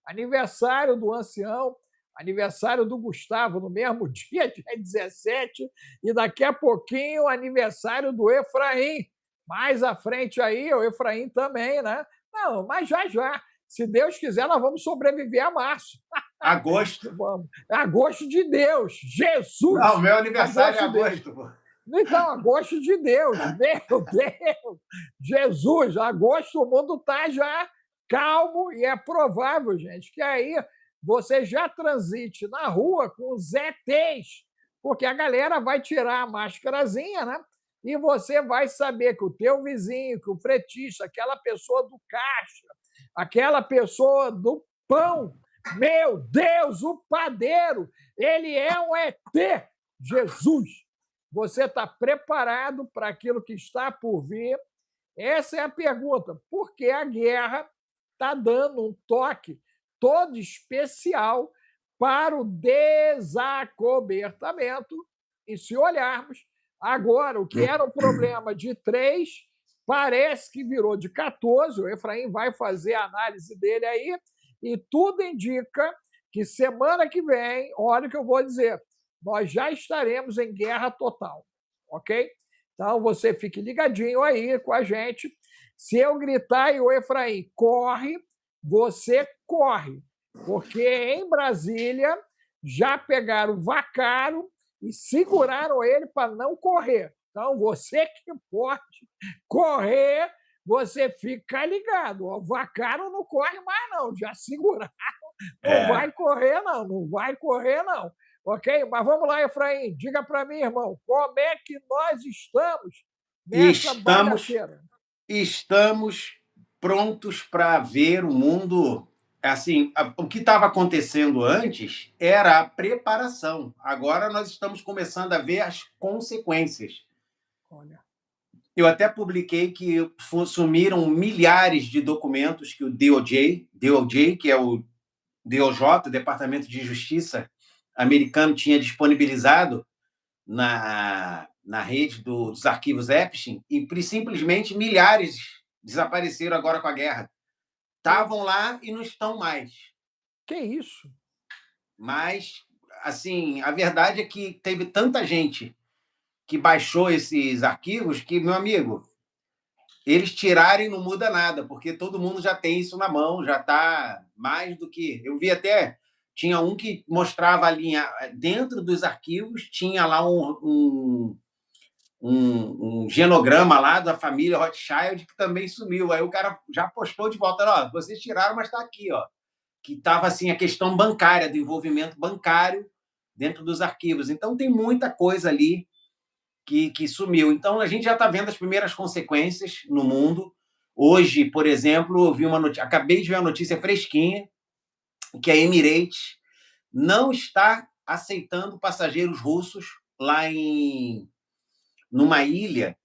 aniversário do ancião, aniversário do Gustavo no mesmo dia 17, e daqui a pouquinho aniversário do Efraim. Mais à frente aí, o Efraim também, né? Não, mas já já. Se Deus quiser, nós vamos sobreviver a março. Agosto. Vamos. Agosto de Deus. Jesus! Não, meu aniversário é Agosto de Deus. agosto, pô. Então, agosto de Deus, meu Deus, Jesus, agosto o mundo está já calmo e é provável, gente, que aí você já transite na rua com os ETs, porque a galera vai tirar a máscarazinha, né? E você vai saber que o teu vizinho, que o fretista, aquela pessoa do caixa, aquela pessoa do pão, meu Deus, o padeiro, ele é um ET, Jesus! Você está preparado para aquilo que está por vir? Essa é a pergunta. Porque a guerra está dando um toque todo especial para o desacobertamento. E se olharmos, agora o que era um problema de 3, parece que virou de 14. O Efraim vai fazer a análise dele aí, e tudo indica que semana que vem, olha o que eu vou dizer, nós já estaremos em guerra total, ok? Então você fique ligadinho aí com a gente. Se eu gritar e o Efraim corre, você corre, porque em Brasília já pegaram o Vacaro e seguraram ele para não correr. Então você que pode correr, você fica ligado. O Vacaro não corre mais, não, já seguraram. Não vai correr, não, não vai correr, não. Ok? Mas vamos lá, Efraim, diga para mim, irmão, como é que nós estamos nessa Estamos, bagaceira? estamos prontos para ver o mundo. Assim, o que estava acontecendo antes era a preparação. Agora nós estamos começando a ver as consequências. Olha. Eu até publiquei que sumiram milhares de documentos que o DOJ, que é o DOJ, Departamento de Justiça americano, tinha disponibilizado na rede dos arquivos Epstein, e simplesmente milhares desapareceram agora com a guerra. Estavam lá e não estão mais. Que isso? Mas, assim, a verdade é que teve tanta gente que baixou esses arquivos que, meu amigo, eles tirarem não muda nada, porque todo mundo já tem isso na mão, já está mais do que... Eu vi até, tinha um que mostrava a linha, dentro dos arquivos, tinha lá um genograma lá da família Rothschild que também sumiu. Aí o cara já postou de volta, ó, vocês tiraram, mas está aqui, ó. Que estava assim a questão bancária, do envolvimento bancário dentro dos arquivos. Então tem muita coisa ali que sumiu. Então a gente já está vendo as primeiras consequências no mundo. Hoje, por exemplo, eu vi acabei de ver uma notícia fresquinha que a Emirates não está aceitando passageiros russos lá numa ilha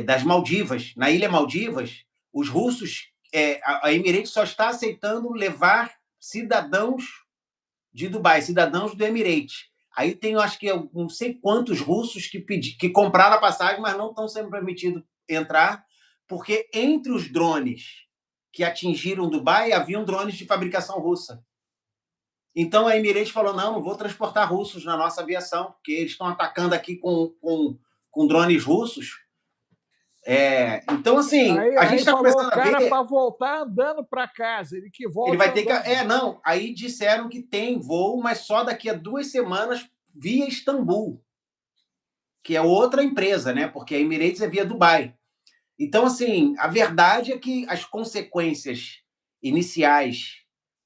das Maldivas. Na ilha Maldivas, os russos, a Emirates só está aceitando levar cidadãos de Dubai, cidadãos do Emirates. Aí tem, acho que, não sei quantos russos que compraram a passagem, mas não estão sendo permitidos entrar, porque entre os drones que atingiram Dubai, haviam drones de fabricação russa. Então a Emirates falou, não vou transportar russos na nossa aviação, porque eles estão atacando aqui com drones russos. Então, assim, a gente está falou começando o a ver... cara para voltar andando para casa, ele que volte Ele vai ter andando. que... não, aí disseram que tem voo, mas só daqui a 2 semanas via Istambul, que é outra empresa, né? Porque a Emirates é via Dubai. Então, assim, a verdade é que as consequências iniciais,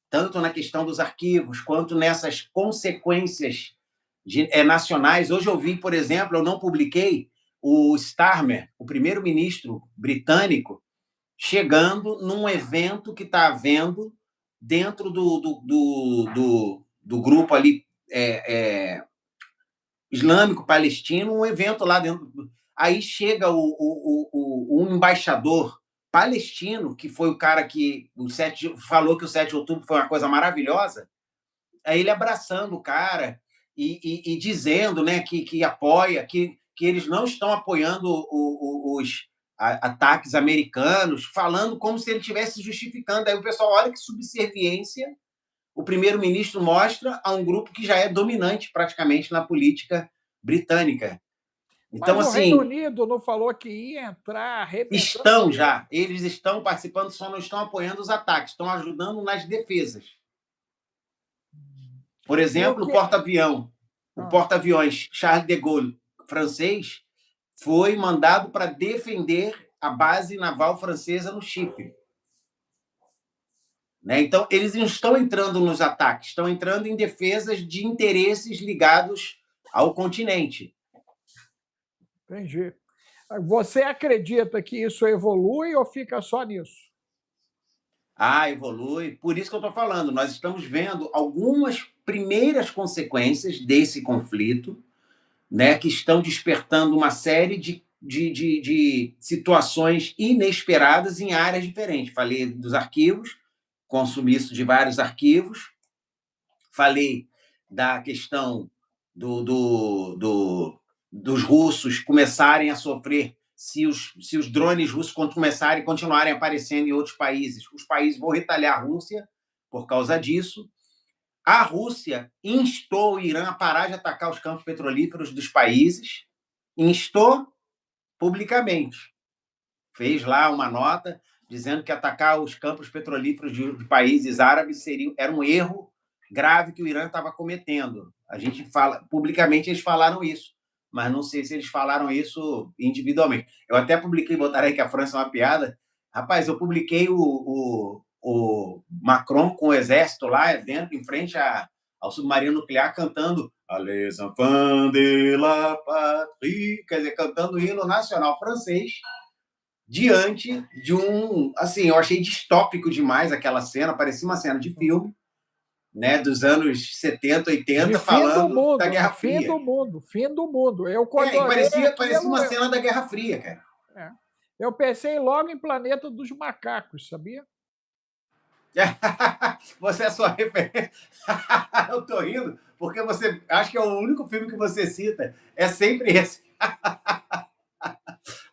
tanto na questão dos arquivos, quanto nessas consequências nacionais. Hoje eu vi, por exemplo, eu não publiquei, o Starmer, o primeiro-ministro britânico, chegando num evento que está havendo dentro do grupo ali islâmico palestino, um evento lá dentro. Aí chega o embaixador palestino, que foi o cara que falou que o 7 de outubro foi uma coisa maravilhosa, aí ele abraçando o cara e dizendo, né, que apoia, que eles não estão apoiando ataques americanos, falando como se ele estivesse justificando. Aí o pessoal, olha que subserviência o primeiro-ministro mostra a um grupo que já é dominante praticamente na política britânica. Então, Mas o Reino assim, Unido não falou que ia entrar arrebentando estão com ele? já, eles estão participando, só não estão apoiando os ataques, estão ajudando nas defesas. Por E o exemplo, que... o Ah, porta-aviões Charles de Gaulle, francês, foi mandado para defender a base naval francesa no Chipre. Né? Então, eles não estão entrando nos ataques, estão entrando em defesas de interesses ligados ao continente. entendi. Você acredita que isso evolui ou fica só nisso? Ah, evolui. Por isso que eu estou falando, nós estamos vendo algumas primeiras consequências desse conflito, né, que estão despertando uma série de situações inesperadas em áreas diferentes. Falei dos arquivos, consumiço de vários arquivos, falei da questão dos russos começarem a sofrer se os drones russos continuarem aparecendo em outros países, os países vão retalhar a Rússia por causa disso. A Rússia instou o Irã a parar de atacar os campos petrolíferos dos países, instou publicamente. Fez lá uma nota dizendo que atacar os campos petrolíferos de países árabes era um erro grave que o Irã estava cometendo. A gente fala, publicamente eles falaram isso, mas não sei se eles falaram isso individualmente. Eu até publiquei, botaram aí que a França é uma piada. Rapaz, eu publiquei o Macron com o exército lá dentro, em frente ao submarino nuclear, cantando Les enfants de la patrie, quer dizer, cantando o hino nacional francês, diante de assim, eu achei distópico demais aquela cena, parecia uma cena de filme, né, dos anos 70, 80, De fim do falando da mundo, né? Guerra Fim Fria. do mundo, fim do mundo. Eu, quando E olhei parecia aquilo, uma cena da Guerra Fria, cara. eu pensei logo em Planeta dos Macacos, sabia? Você é a sua referência. Eu tô rindo, porque você acho que é o único filme que você cita. É sempre esse.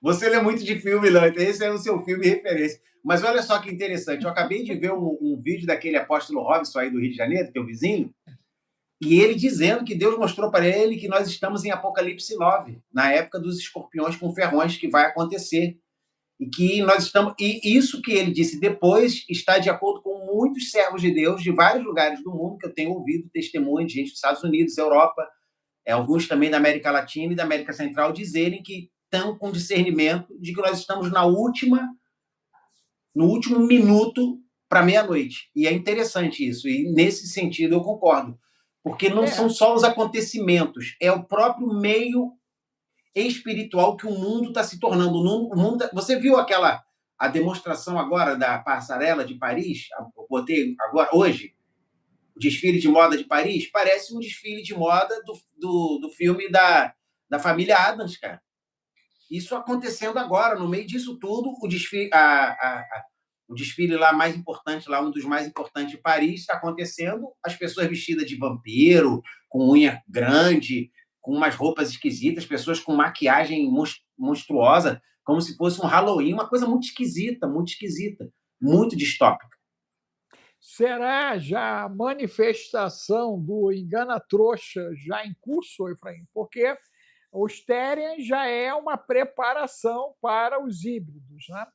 Você lê muito de filme, não. Então esse é o seu filme referência. Mas olha só que interessante. Eu acabei de ver um vídeo daquele apóstolo Robson aí do Rio de Janeiro, teu vizinho, e ele dizendo que Deus mostrou para ele que nós estamos em Apocalipse 9, na época dos escorpiões com ferrões, que vai acontecer. E que nós estamos. E isso que ele disse depois está de acordo com muitos servos de Deus de vários lugares do mundo, que eu tenho ouvido testemunho de gente dos Estados Unidos, Europa, alguns também da América Latina e da América Central, dizerem que estão com discernimento de que nós estamos no último minuto para meia-noite. E é interessante isso, e nesse sentido eu concordo, porque não são só os acontecimentos, é o próprio meio espiritual que o mundo está se tornando. Você viu a demonstração agora da passarela de Paris? Eu botei agora, hoje, o desfile de moda de Paris? Parece um desfile de moda do filme da família Addams, cara. Isso acontecendo agora, no meio disso tudo, o desfile lá mais importante, lá um dos mais importantes de Paris, está acontecendo, as pessoas vestidas de vampiro, com unha grande, com umas roupas esquisitas, pessoas com maquiagem monstruosa, como se fosse um Halloween, uma coisa muito esquisita, muito distópica. Será já a manifestação do engana-trouxa já em curso, Efraim? Porque o Stereo já é uma preparação para os híbridos, né?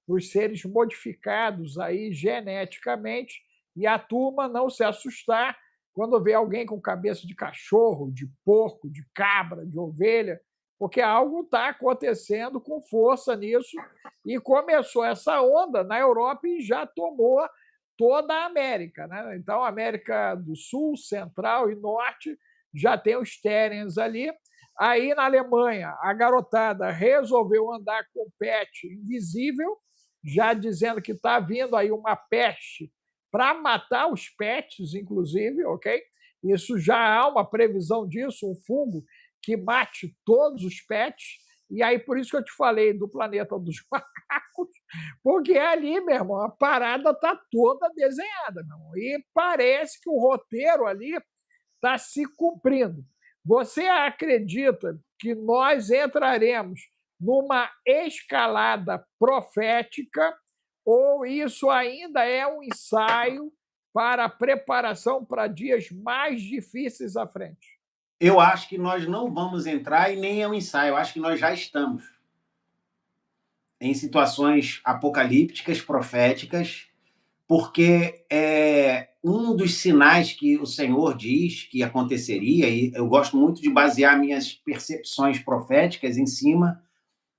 Os seres modificados aí geneticamente, e a turma não se assustar quando vê alguém com cabeça de cachorro, de porco, de cabra, de ovelha, porque algo está acontecendo com força nisso, e começou essa onda na Europa e já tomou toda a América, né? Então, a América do Sul, Central e Norte já tem os Sterens ali. Aí, na Alemanha, a garotada resolveu andar com pet invisível, já dizendo que está vindo aí uma peste para matar os pets, inclusive, ok? Isso já há uma previsão disso, um fungo que mate todos os pets. E aí, por isso que eu te falei do planeta dos macacos, porque ali, meu irmão, a parada está toda desenhada, meu irmão, e parece que o roteiro ali está se cumprindo. Você acredita que nós entraremos numa escalada profética, ou isso ainda é um ensaio para a preparação para dias mais difíceis à frente? Eu acho que nós não vamos entrar e nem é um ensaio, eu acho que nós já estamos em situações apocalípticas, proféticas, porque um dos sinais que o Senhor diz que aconteceria, e eu gosto muito de basear minhas percepções proféticas em cima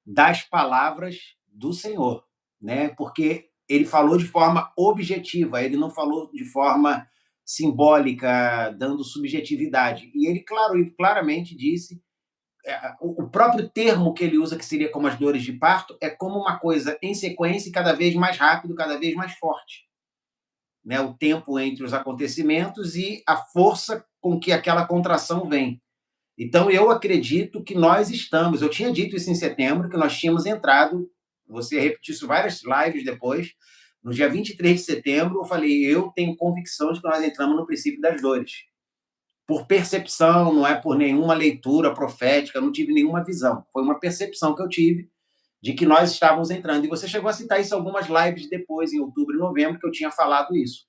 das palavras do Senhor, né? Porque ele falou de forma objetiva, ele não falou de forma simbólica, dando subjetividade. E ele claramente disse, o próprio termo que ele usa, que seria como as dores de parto, é como uma coisa em sequência e cada vez mais rápido, cada vez mais forte, né? O tempo entre os acontecimentos e a força com que aquela contração vem. Então, eu acredito que nós estamos. Eu tinha dito isso em setembro, que nós tínhamos entrado. Você repetiu isso várias lives depois. No dia 23 de setembro, eu falei: eu tenho convicção de que nós entramos no princípio das dores. Por percepção, não é por nenhuma leitura profética, não tive nenhuma visão. Foi uma percepção que eu tive de que nós estávamos entrando. E você chegou a citar isso em algumas lives depois, em outubro e novembro, que eu tinha falado isso.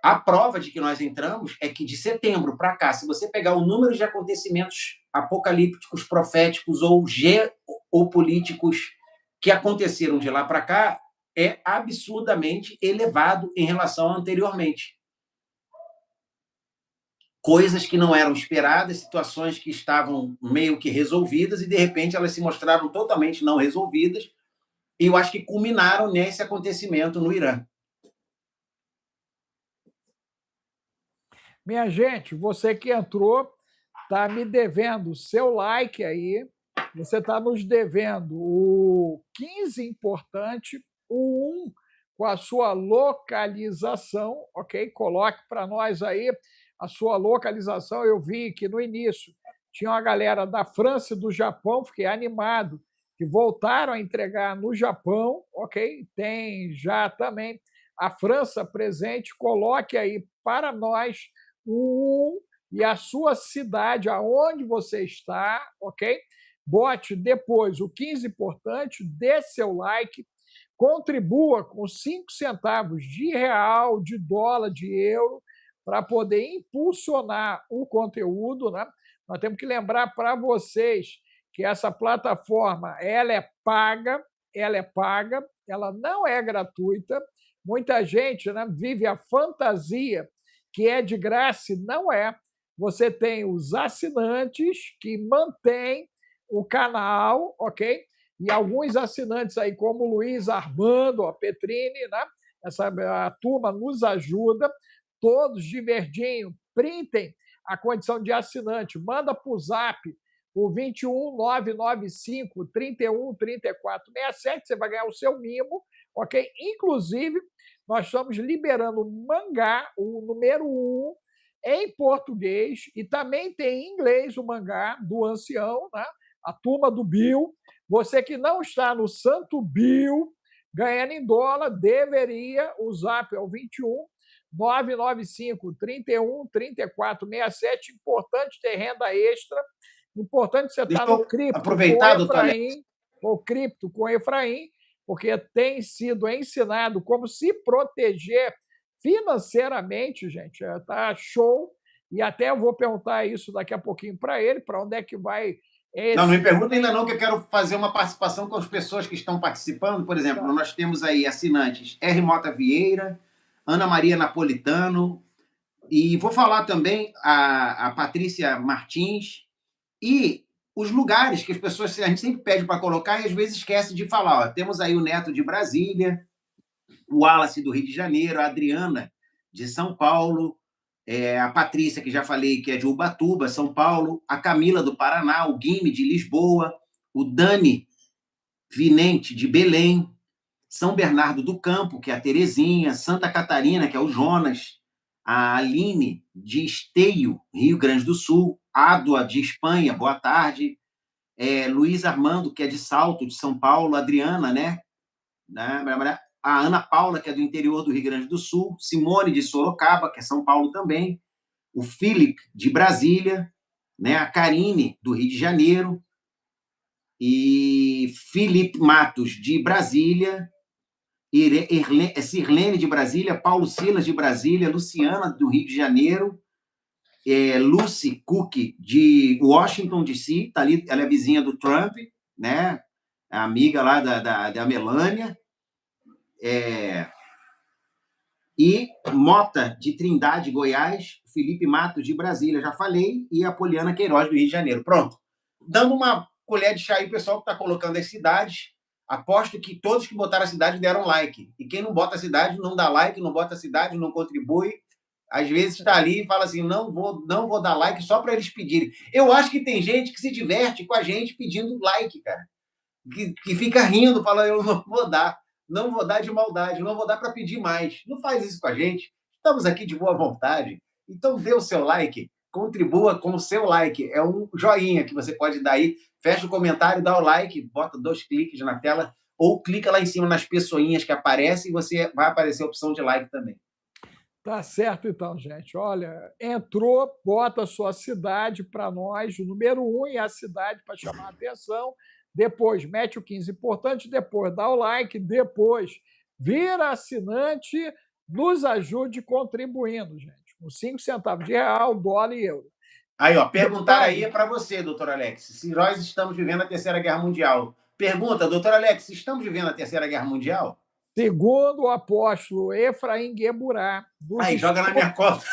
A prova de que nós entramos é que de setembro para cá, se você pegar o número de acontecimentos apocalípticos, proféticos ou geopolíticos que aconteceram de lá para cá, é absurdamente elevado em relação a anteriormente. Coisas que não eram esperadas, situações que estavam meio que resolvidas e, de repente, elas se mostraram totalmente não resolvidas, e eu acho que culminaram nesse acontecimento no Irã. Minha gente, você que entrou, está me devendo o seu like aí, você está nos devendo o 15 importante, o 1 com a sua localização, ok? Coloque para nós aí a sua localização. Eu vi que no início tinha uma galera da França e do Japão, fiquei animado, que voltaram a entregar no Japão, ok? Tem já também a França presente. Coloque aí para nós o 1 e a sua cidade, aonde você está, ok? Bote depois o 15 importante, dê seu like, contribua com 5 centavos de real, de dólar, de euro, para poder impulsionar o conteúdo, né? Nós temos que lembrar para vocês que essa plataforma ela é paga, ela não é gratuita. Muita gente, né, vive a fantasia que é de graça, e não é. Você tem os assinantes que mantêm o canal, ok? E alguns assinantes aí, como o Luiz Armando, a Petrini, né? A turma nos ajuda, todos de verdinho, printem a condição de assinante, manda para o Zap, o 21995 31 34 67, você vai ganhar o seu mimo, ok? Inclusive, nós estamos liberando o mangá, o número 1, em português, e também tem em inglês o mangá do Ancião, né? A turma do Bill. Você que não está no Santo Bill, ganhando em dólar, deveria, o Zap é o 21 995 31 34 67. Importante ter renda extra. Importante você estar no cripto aproveitar, com Efraim, ou cripto com Efraim, porque tem sido ensinado como se proteger financeiramente, gente. Tá show. E até eu vou perguntar isso daqui a pouquinho para ele, para onde é que vai esse... Não me pergunta ainda não, que eu quero fazer uma participação com as pessoas que estão participando. Por exemplo, nós temos aí assinantes R. Mota Vieira, Ana Maria Napolitano, e vou falar também a Patrícia Martins, e os lugares que as pessoas, a gente sempre pede para colocar e às vezes esquece de falar. Ó, temos aí o Neto de Brasília, o Wallace do Rio de Janeiro, a Adriana de São Paulo, a Patrícia, que já falei, que é de Ubatuba, São Paulo, a Camila do Paraná, o Guime de Lisboa, o Dani Vinente de Belém, São Bernardo do Campo, que é a Terezinha, Santa Catarina, que é o Jonas, a Aline de Esteio, Rio Grande do Sul, Ádua de Espanha, boa tarde, Luiz Armando, que é de Salto, de São Paulo, Adriana, né? A Ana Paula, que é do interior do Rio Grande do Sul, Simone de Sorocaba, que é São Paulo também, o Philip de Brasília, né? A Karine do Rio de Janeiro, e Felipe Matos, de Brasília, Sirlene, de Brasília, Paulo Silas, de Brasília, Luciana, do Rio de Janeiro, Lucy Cook, de Washington, D.C., tá ali, ela é vizinha do Trump, né? A amiga lá da Melânia. E Mota, de Trindade, Goiás, Felipe Matos, de Brasília, já falei, e a Poliana Queiroz, do Rio de Janeiro. Pronto. Dando uma colher de chá aí, o pessoal que está colocando as cidades, aposto que todos que botaram a cidade deram like. E quem não bota a cidade não dá like, não bota a cidade, não contribui. Às vezes está ali e fala assim, não vou dar like só para eles pedirem. Eu acho que tem gente que se diverte com a gente pedindo like, cara. Que fica rindo, fala, eu não vou dar de maldade, não vou dar para pedir mais. Não faz isso com a gente. Estamos aqui de boa vontade. Então dê o seu like, contribua com o seu like. É um joinha que você pode dar aí. Fecha o comentário, dá o like, bota 2 cliques na tela ou clica lá em cima nas pessoinhas que aparecem e você vai aparecer a opção de like também. Tá certo, então, gente. Olha, entrou, bota a sua cidade para nós, o número 1 é a cidade para chamar a atenção. Depois mete o 15 importante, depois dá o like, depois vira assinante, nos ajude contribuindo, gente. Com 5 centavos de real, dólar e euro. Aí, ó, perguntaram aí para você, doutor Alex, se nós estamos vivendo a Terceira Guerra Mundial. Pergunta, doutor Alex, estamos vivendo a Terceira Guerra Mundial? Segundo o apóstolo Efraim Gueburá. Aí, joga na minha conta.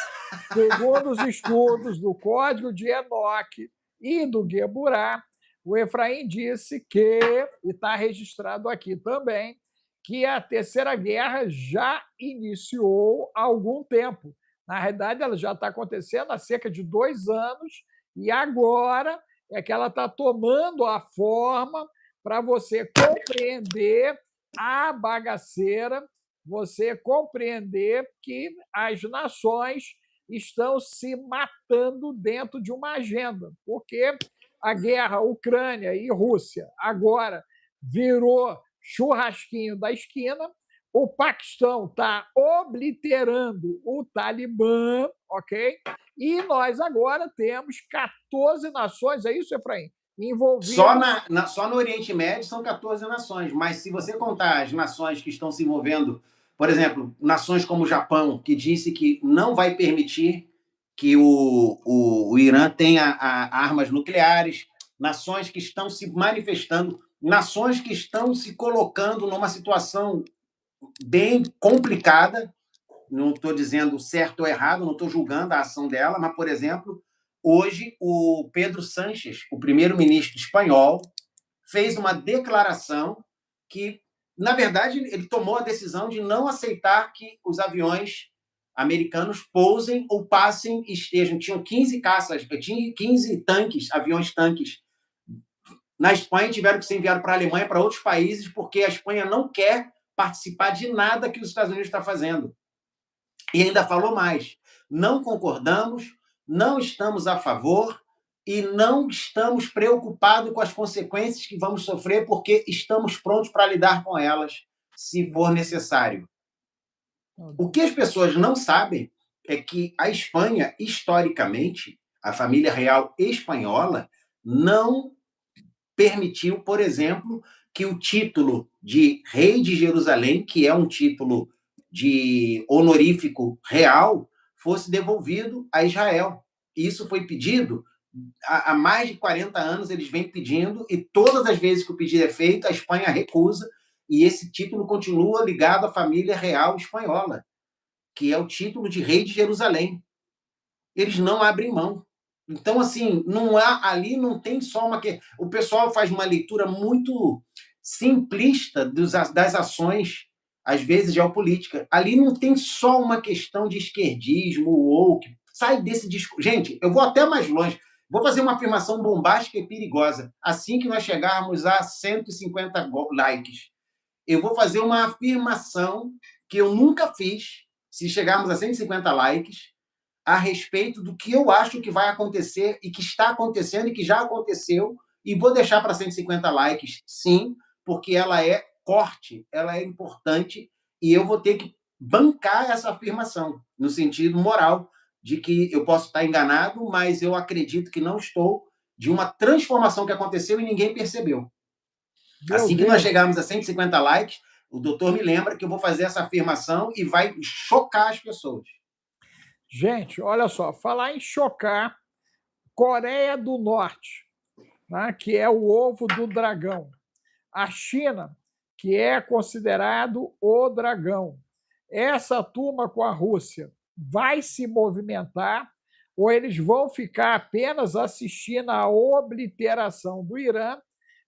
Segundo os estudos do Código de Enoque e do Gueburá, o Efraim disse que, e está registrado aqui também, que a Terceira Guerra já iniciou há algum tempo. Na realidade, ela já está acontecendo há cerca de 2 anos, e agora é que ela está tomando a forma para você compreender a bagaceira, você compreender que as nações estão se matando dentro de uma agenda, porque a guerra Ucrânia e Rússia agora virou churrasquinho da esquina, o Paquistão está obliterando o Talibã, ok? E nós agora temos 14 nações, é isso, Efraim? Envolvidas. Só no Oriente Médio são 14 nações, mas se você contar as nações que estão se envolvendo, por exemplo, nações como o Japão, que disse que não vai permitir que o Irã tenha armas nucleares, nações que estão se manifestando, nações que estão se colocando numa situação bem complicada, não estou dizendo certo ou errado, não estou julgando a ação dela, mas, por exemplo, hoje o Pedro Sánchez, o primeiro-ministro espanhol, fez uma declaração que, na verdade, ele tomou a decisão de não aceitar que os aviões americanos pousem ou passem, estejam. Tinham 15 caças, 15 tanques, aviões-tanques. Na Espanha, tiveram que ser enviados para a Alemanha, para outros países, porque a Espanha não quer participar de nada que os Estados Unidos está fazendo. E ainda falou mais: não concordamos, não estamos a favor e não estamos preocupados com as consequências que vamos sofrer, porque estamos prontos para lidar com elas, se for necessário. O que as pessoas não sabem é que a Espanha, historicamente, a família real espanhola, não permitiu, por exemplo, que o título de rei de Jerusalém, que é um título de honorífico real, fosse devolvido a Israel. Isso foi pedido há mais de 40 anos, eles vêm pedindo, e todas as vezes que o pedido é feito, a Espanha recusa, e esse título continua ligado à família real espanhola, que é o título de rei de Jerusalém. Eles não abrem mão. Então, assim, ali não tem só uma... O pessoal faz uma leitura muito simplista das ações, às vezes, geopolítica. Ali não tem só uma questão de esquerdismo ou... Sai desse discurso. Gente, eu vou até mais longe. Vou fazer uma afirmação bombástica e perigosa. Assim que nós chegarmos a 150 likes, eu vou fazer uma afirmação que eu nunca fiz, se chegarmos a 150 likes, a respeito do que eu acho que vai acontecer e que está acontecendo e que já aconteceu, e vou deixar para 150 likes, sim, porque ela é corte, ela é importante, e eu vou ter que bancar essa afirmação, no sentido moral, de que eu posso estar enganado, mas eu acredito que não estou, de uma transformação que aconteceu e ninguém percebeu. Meu Assim que nós Deus. chegarmos a 150 likes, o doutor me lembra que eu vou fazer essa afirmação e vai chocar as pessoas. Gente, olha só, falar em chocar, Coreia do Norte, né, que é o ovo do dragão. A China, que é considerado o dragão. Essa turma com a Rússia vai se movimentar ou eles vão ficar apenas assistindo à obliteração do Irã,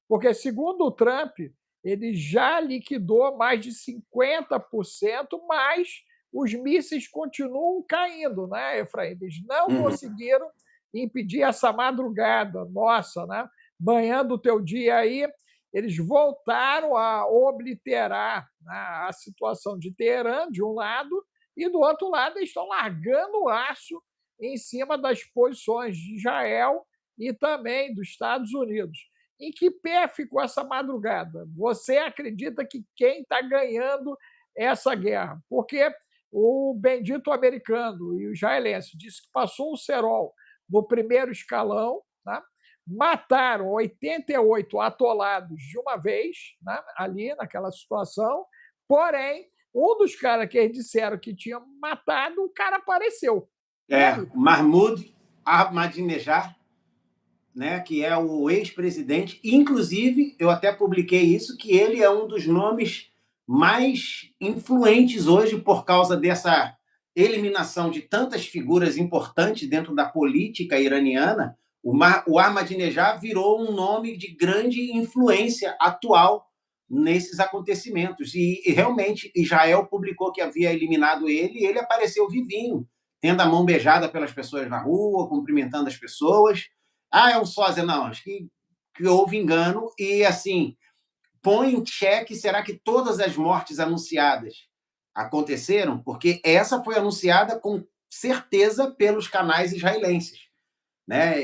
porque, segundo o Trump, ele já liquidou mais de 50%, mas os mísseis continuam caindo, né, Efraim? Eles não conseguiram impedir essa madrugada nossa, né? Manhã do teu dia aí, eles voltaram a obliterar, né, a situação de Teherã, de um lado, e do outro lado eles estão largando o aço em cima das posições de Israel e também dos Estados Unidos. Em que pé ficou essa madrugada? Você acredita que quem está ganhando essa guerra? Porque o bendito americano e o israelense disse que passou o cerol no primeiro escalão, né? Mataram 88 atolados de uma vez, né? Ali naquela situação, porém, um dos caras que eles disseram que tinha matado, o cara apareceu. Mahmoud Ahmadinejad, né, que é o ex-presidente. Inclusive, eu até publiquei isso, que ele é um dos nomes mais influentes hoje por causa dessa eliminação de tantas figuras importantes dentro da política iraniana. O Ahmadinejad virou um nome de grande influência atual nesses acontecimentos. E realmente, Israel publicou que havia eliminado ele e ele apareceu vivinho, tendo a mão beijada pelas pessoas na rua, cumprimentando as pessoas. É um sósia. Não, acho que houve engano e, assim, põe em xeque, será que todas as mortes anunciadas aconteceram? Porque essa foi anunciada com certeza pelos canais israelenses, né?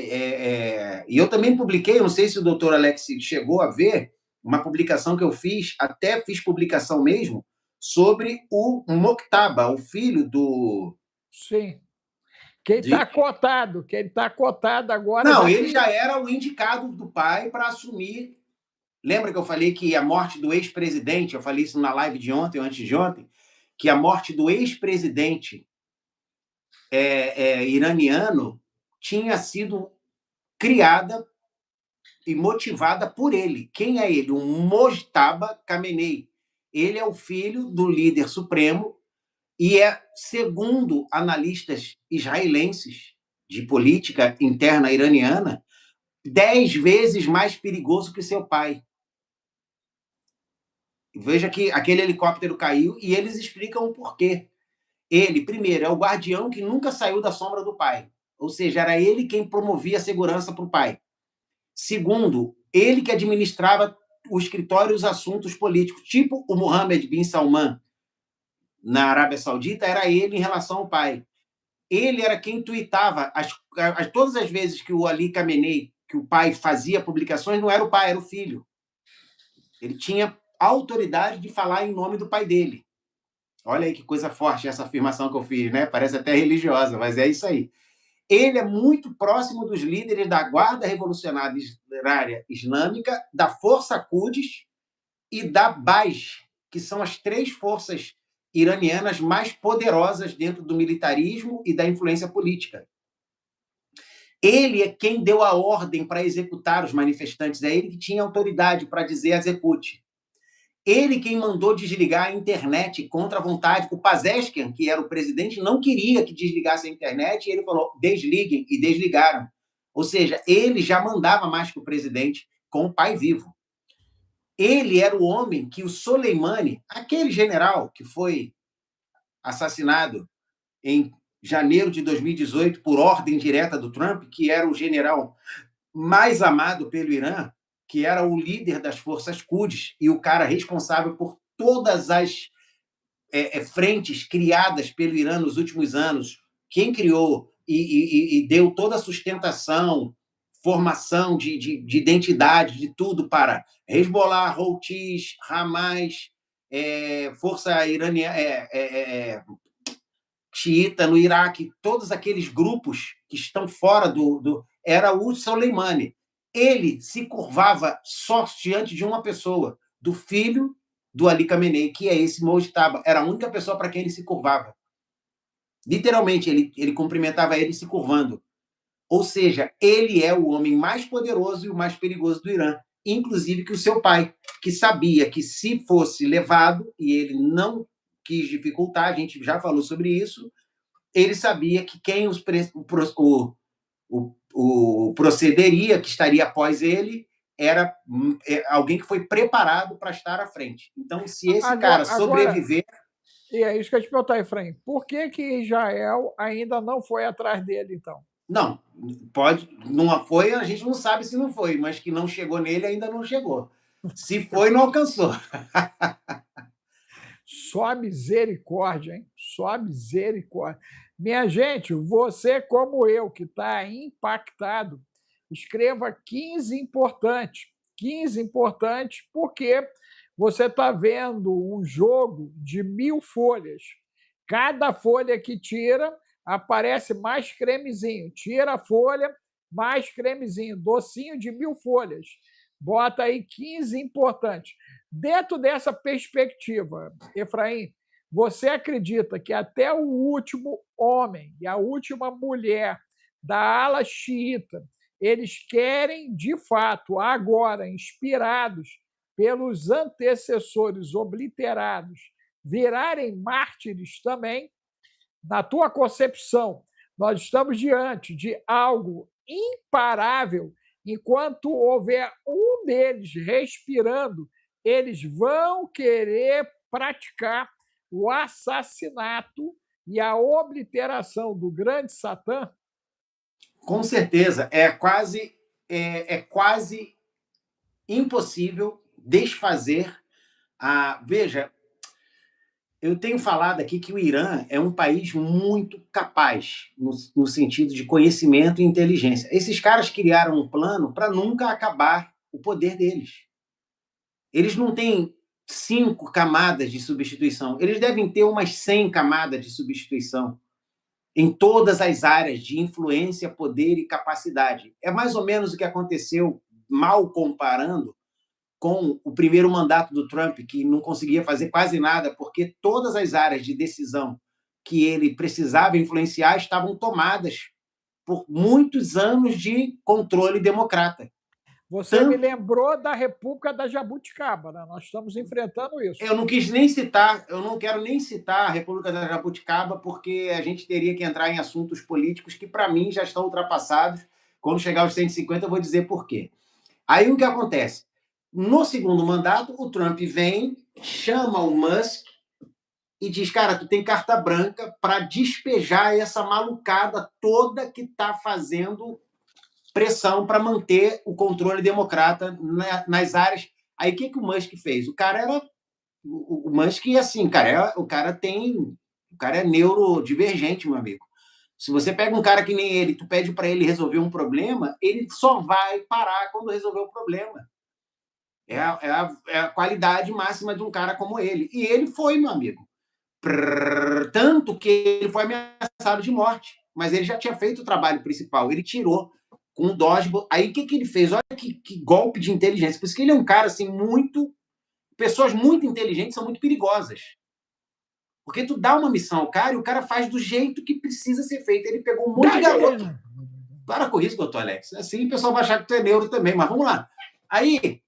E eu também publiquei, não sei se o doutor Alex chegou a ver, uma publicação que eu fiz, até fiz publicação mesmo, sobre o Moctaba, o filho do... Sim. Que ele está cotado agora. Não, ele já era o indicado do pai para assumir. Lembra que eu falei que a morte do ex-presidente, eu falei isso na live de ontem ou antes de ontem, que a morte do ex-presidente iraniano tinha sido criada e motivada por ele. Quem é ele? O Mojtaba Khamenei. Ele é o filho do líder supremo e é, segundo analistas israelenses de política interna iraniana, 10 vezes mais perigoso que seu pai. Veja que aquele helicóptero caiu e eles explicam o porquê. Ele, primeiro, é o guardião que nunca saiu da sombra do pai. Ou seja, era ele quem promovia a segurança para o pai. Segundo, ele que administrava o escritório e os assuntos políticos. Tipo o Mohammed bin Salman, na Arábia Saudita, era ele em relação ao pai. Ele era quem tuitava. Todas as vezes que o Ali Khamenei, que o pai fazia publicações, não era o pai, era o filho. Ele tinha autoridade de falar em nome do pai dele. Olha aí que coisa forte essa afirmação que eu fiz, né? Parece até religiosa, mas é isso aí. Ele é muito próximo dos líderes da Guarda Revolucionária Islâmica, da Força Quds e da Baj, que são as 3 forças iranianas mais poderosas dentro do militarismo e da influência política. Ele é quem deu a ordem para executar os manifestantes, é ele que tinha autoridade para dizer execute. Ele quem mandou desligar a internet contra a vontade. O Pazeshkian, que era o presidente, não queria que desligasse a internet e ele falou, desliguem, e desligaram. Ou seja, ele já mandava mais que o presidente com o pai vivo. Ele era o homem que o Soleimani, aquele general que foi assassinado em janeiro de 2018 por ordem direta do Trump, que era o general mais amado pelo Irã, que era o líder das forças Quds e o cara responsável por todas as frentes criadas pelo Irã nos últimos anos, quem criou e deu toda a sustentação, formação de identidade, de tudo para Hezbollah, Houthis, Hamas, força iraniana, xiita no Iraque, todos aqueles grupos que estão fora era o Soleimani. ele se curvava só diante de uma pessoa, do filho do Ali Khamenei, que é esse Mojtaba. Era a única pessoa para quem ele se curvava. Literalmente, ele cumprimentava ele se curvando. Ou seja, ele é o homem mais poderoso e o mais perigoso do Irã, inclusive que o seu pai, que sabia que se fosse levado, e ele não quis dificultar, a gente já falou sobre isso, ele sabia que quem o procederia, que estaria após ele, era alguém que foi preparado para estar à frente. Então, se esse cara sobreviver... E é isso que eu te perguntar, Efraim. Por que Israel ainda não foi atrás dele, então? Não, pode, não foi, a gente não sabe se não foi, mas que não chegou nele ainda não chegou. Se foi, não alcançou. Só misericórdia, hein? Só misericórdia. Minha gente, você como eu, que está impactado, escreva 15 importantes. 15 importantes, porque você está vendo um jogo de 1000 folhas. Cada folha que tira, aparece mais cremezinho. Tira a folha, mais cremezinho. Docinho de 1000 folhas. Bota aí 15 importantes. Dentro dessa perspectiva, Efraim, você acredita que até o último homem e a última mulher da ala xiita, eles querem, de fato, agora, inspirados pelos antecessores obliterados, virarem mártires também? Na tua concepção, nós estamos diante de algo imparável. Enquanto houver um deles respirando, eles vão querer praticar o assassinato e a obliteração do grande Satã? Com certeza. É quase impossível desfazer a... Veja, eu tenho falado aqui que o Irã é um país muito capaz, no sentido de conhecimento e inteligência. Esses caras criaram um plano para nunca acabar o poder deles. Eles não têm 5 camadas de substituição, eles devem ter umas 100 camadas de substituição em todas as áreas de influência, poder e capacidade. É mais ou menos o que aconteceu, mal comparando, com o primeiro mandato do Trump, que não conseguia fazer quase nada, porque todas as áreas de decisão que ele precisava influenciar estavam tomadas por muitos anos de controle democrata. Você me lembrou da República da Jabuticaba, né? Nós estamos enfrentando isso. Eu não quis nem citar, eu não quero nem citar a República da Jabuticaba, porque a gente teria que entrar em assuntos políticos que, para mim, já estão ultrapassados. Quando chegar aos 150, eu vou dizer por quê. Aí o que acontece? No segundo mandato, o Trump vem, chama o Musk e diz, cara, tu tem carta branca para despejar essa malucada toda que está fazendo pressão para manter o controle democrata nas áreas. Aí o que o Musk fez? O cara era... O Musk, assim, cara, o cara é neurodivergente, meu amigo. Se você pega um cara que nem ele, tu pede para ele resolver um problema, ele só vai parar quando resolver o problema. É a qualidade máxima de um cara como ele. E ele foi, meu amigo. Tanto que ele foi ameaçado de morte. Mas ele já tinha feito o trabalho principal. Ele tirou com o Dodgeball. Aí o que ele fez? Olha que golpe de inteligência. Por isso que ele é um cara assim, muito... Pessoas muito inteligentes são muito perigosas. Porque tu dá uma missão ao cara e o cara faz do jeito que precisa ser feito. Ele pegou um monte de garoto. Para com isso, doutor Alex. Assim o pessoal vai achar que tu é neuro também. Mas vamos lá. Aí...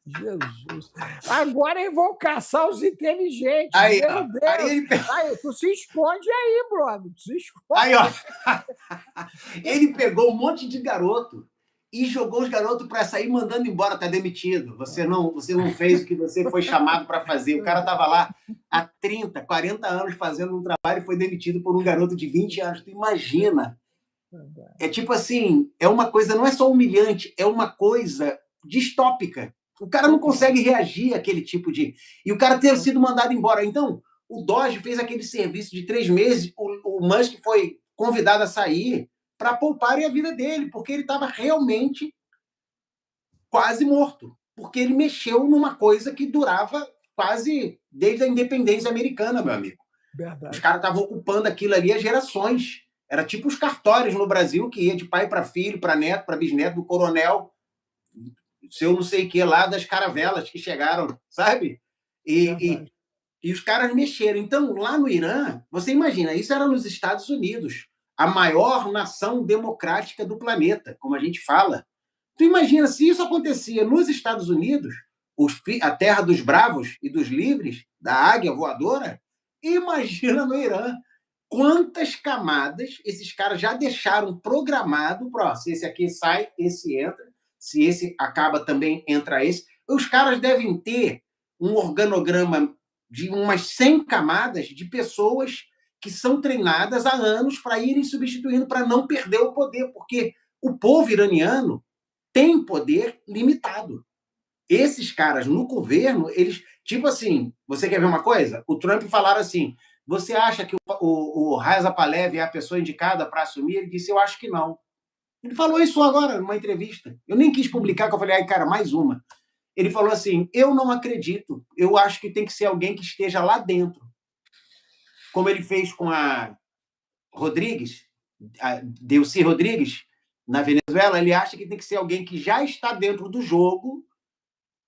Jesus. Agora eles vão caçar os inteligentes. Aí, meu Deus. Aí, tu se esconde aí, brother. Tu se esconde. Aí, ó. Ele pegou um monte de garoto e jogou os garotos para sair mandando embora. Tá demitido. Você não fez o que você foi chamado para fazer. O cara estava lá há 30, 40 anos fazendo um trabalho e foi demitido por um garoto de 20 anos. Tu imagina. É tipo assim, é uma coisa, não é só humilhante, é uma coisa distópica. O cara não consegue reagir àquele tipo de... E o cara ter sido mandado embora. Então, o Doge fez aquele serviço de 3 meses, o Musk foi convidado a sair para pouparem a vida dele, porque ele estava realmente quase morto. Porque ele mexeu numa coisa que durava quase desde a independência americana, meu amigo. Verdade. Os caras estavam ocupando aquilo ali há gerações. Era tipo os cartórios no Brasil, que ia de pai para filho, para neto, para bisneto, do coronel, seu não sei o que lá, das caravelas que chegaram, sabe? E, e os caras mexeram. Então, lá no Irã, você imagina, isso era nos Estados Unidos, a maior nação democrática do planeta, como a gente fala. Tu imagina, se isso acontecia nos Estados Unidos, a terra dos bravos e dos livres, da águia voadora, imagina no Irã. Quantas camadas esses caras já deixaram programado para, se esse aqui sai, esse entra, se esse acaba também, entra esse. Os caras devem ter um organograma de umas 100 camadas de pessoas que são treinadas há anos para irem substituindo, para não perder o poder, porque o povo iraniano tem poder limitado. Esses caras no governo, eles, tipo assim, você quer ver uma coisa? O Trump falaram assim, você acha que o Reza Pahlavi é a pessoa indicada para assumir? Ele disse, eu acho que não. Ele falou isso agora, numa entrevista. Eu nem quis publicar, porque eu falei, ai, cara, mais uma. Ele falou assim, eu não acredito, eu acho que tem que ser alguém que esteja lá dentro. Como ele fez com a Rodrigues, a Delcy Rodrigues, na Venezuela, ele acha que tem que ser alguém que já está dentro do jogo,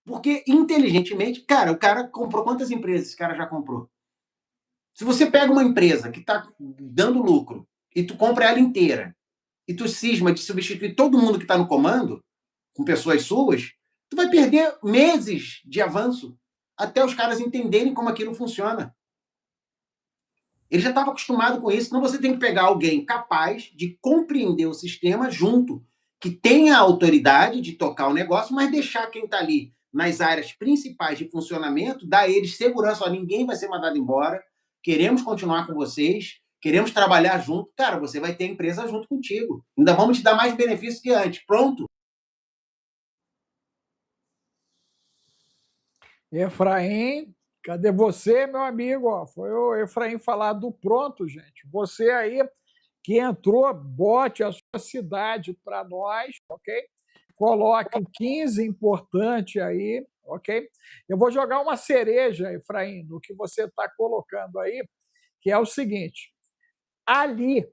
porque inteligentemente, cara, o cara comprou quantas empresas esse cara já comprou? Se você pega uma empresa que está dando lucro e tu compra ela inteira e tu cisma de substituir todo mundo que está no comando com pessoas suas, tu vai perder meses de avanço até os caras entenderem como aquilo funciona. Ele já estava acostumado com isso, então você tem que pegar alguém capaz de compreender o sistema junto, que tenha a autoridade de tocar o negócio, mas deixar quem está ali nas áreas principais de funcionamento, dar a eles segurança, ó, ninguém vai ser mandado embora, queremos continuar com vocês, queremos trabalhar junto. Cara, você vai ter empresa junto contigo. Ainda vamos te dar mais benefícios que antes. Pronto. Efraim, cadê você, meu amigo? Ó, foi o Efraim falar do pronto, gente. Você aí que entrou, bote a sua cidade para nós, ok? Coloque 15 importante aí, ok? Eu vou jogar uma cereja, Efraim, no que você está colocando aí, que é o seguinte: ali,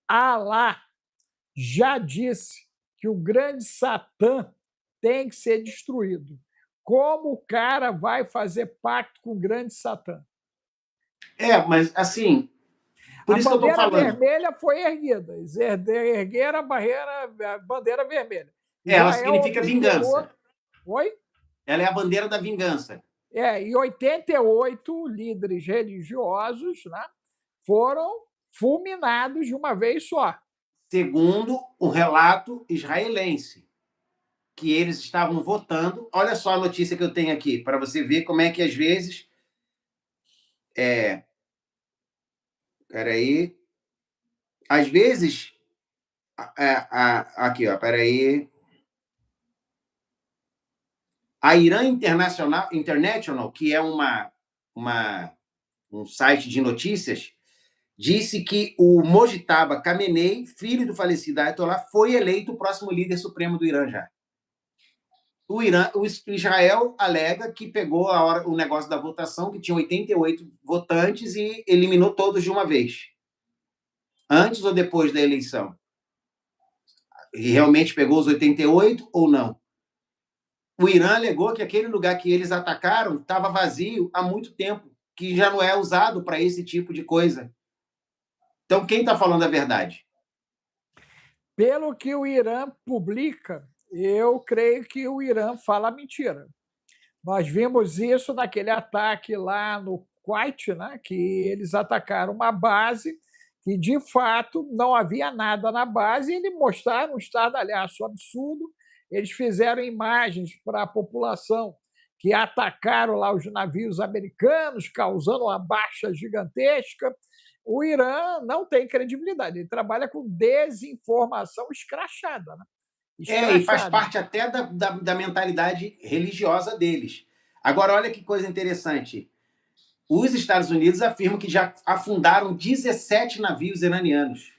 Alá já disse que o grande Satã tem que ser destruído. Como o cara vai fazer pacto com o grande Satã? Mas assim, por isso que eu estou falando. A bandeira vermelha foi erguida. Ergueram a bandeira vermelha. Ela significa vingança. Oi? Ela é a bandeira da vingança. E 88 líderes religiosos, né, foram fulminados de uma vez só. Segundo o relato israelense, que eles estavam votando. Olha só a notícia que eu tenho aqui, para você ver como é que às vezes. Peraí. Às vezes. Aqui, ó, peraí. A Irã International, que é um site de notícias, disse que o Mojtaba Khamenei, filho do falecido Ayatollah, foi eleito o próximo líder supremo do Irã já. O Israel alega que pegou o negócio da votação, que tinha 88 votantes, e eliminou todos de uma vez. Antes ou depois da eleição? E realmente pegou os 88 ou não? O Irã alegou que aquele lugar que eles atacaram estava vazio há muito tempo, que já não é usado para esse tipo de coisa. Então, quem está falando a verdade? Pelo que o Irã publica, eu creio que o Irã fala mentira. Nós vimos isso naquele ataque lá no Kuwait, né, que eles atacaram uma base que, de fato, não havia nada na base, e eles mostraram um estardalhaço absurdo. Eles fizeram imagens para a população que atacaram lá os navios americanos, causando uma baixa gigantesca. O Irã não tem credibilidade, ele trabalha com desinformação escrachada, né? E faz parte até da mentalidade religiosa deles. Agora, olha que coisa interessante. Os Estados Unidos afirmam que já afundaram 17 navios iranianos.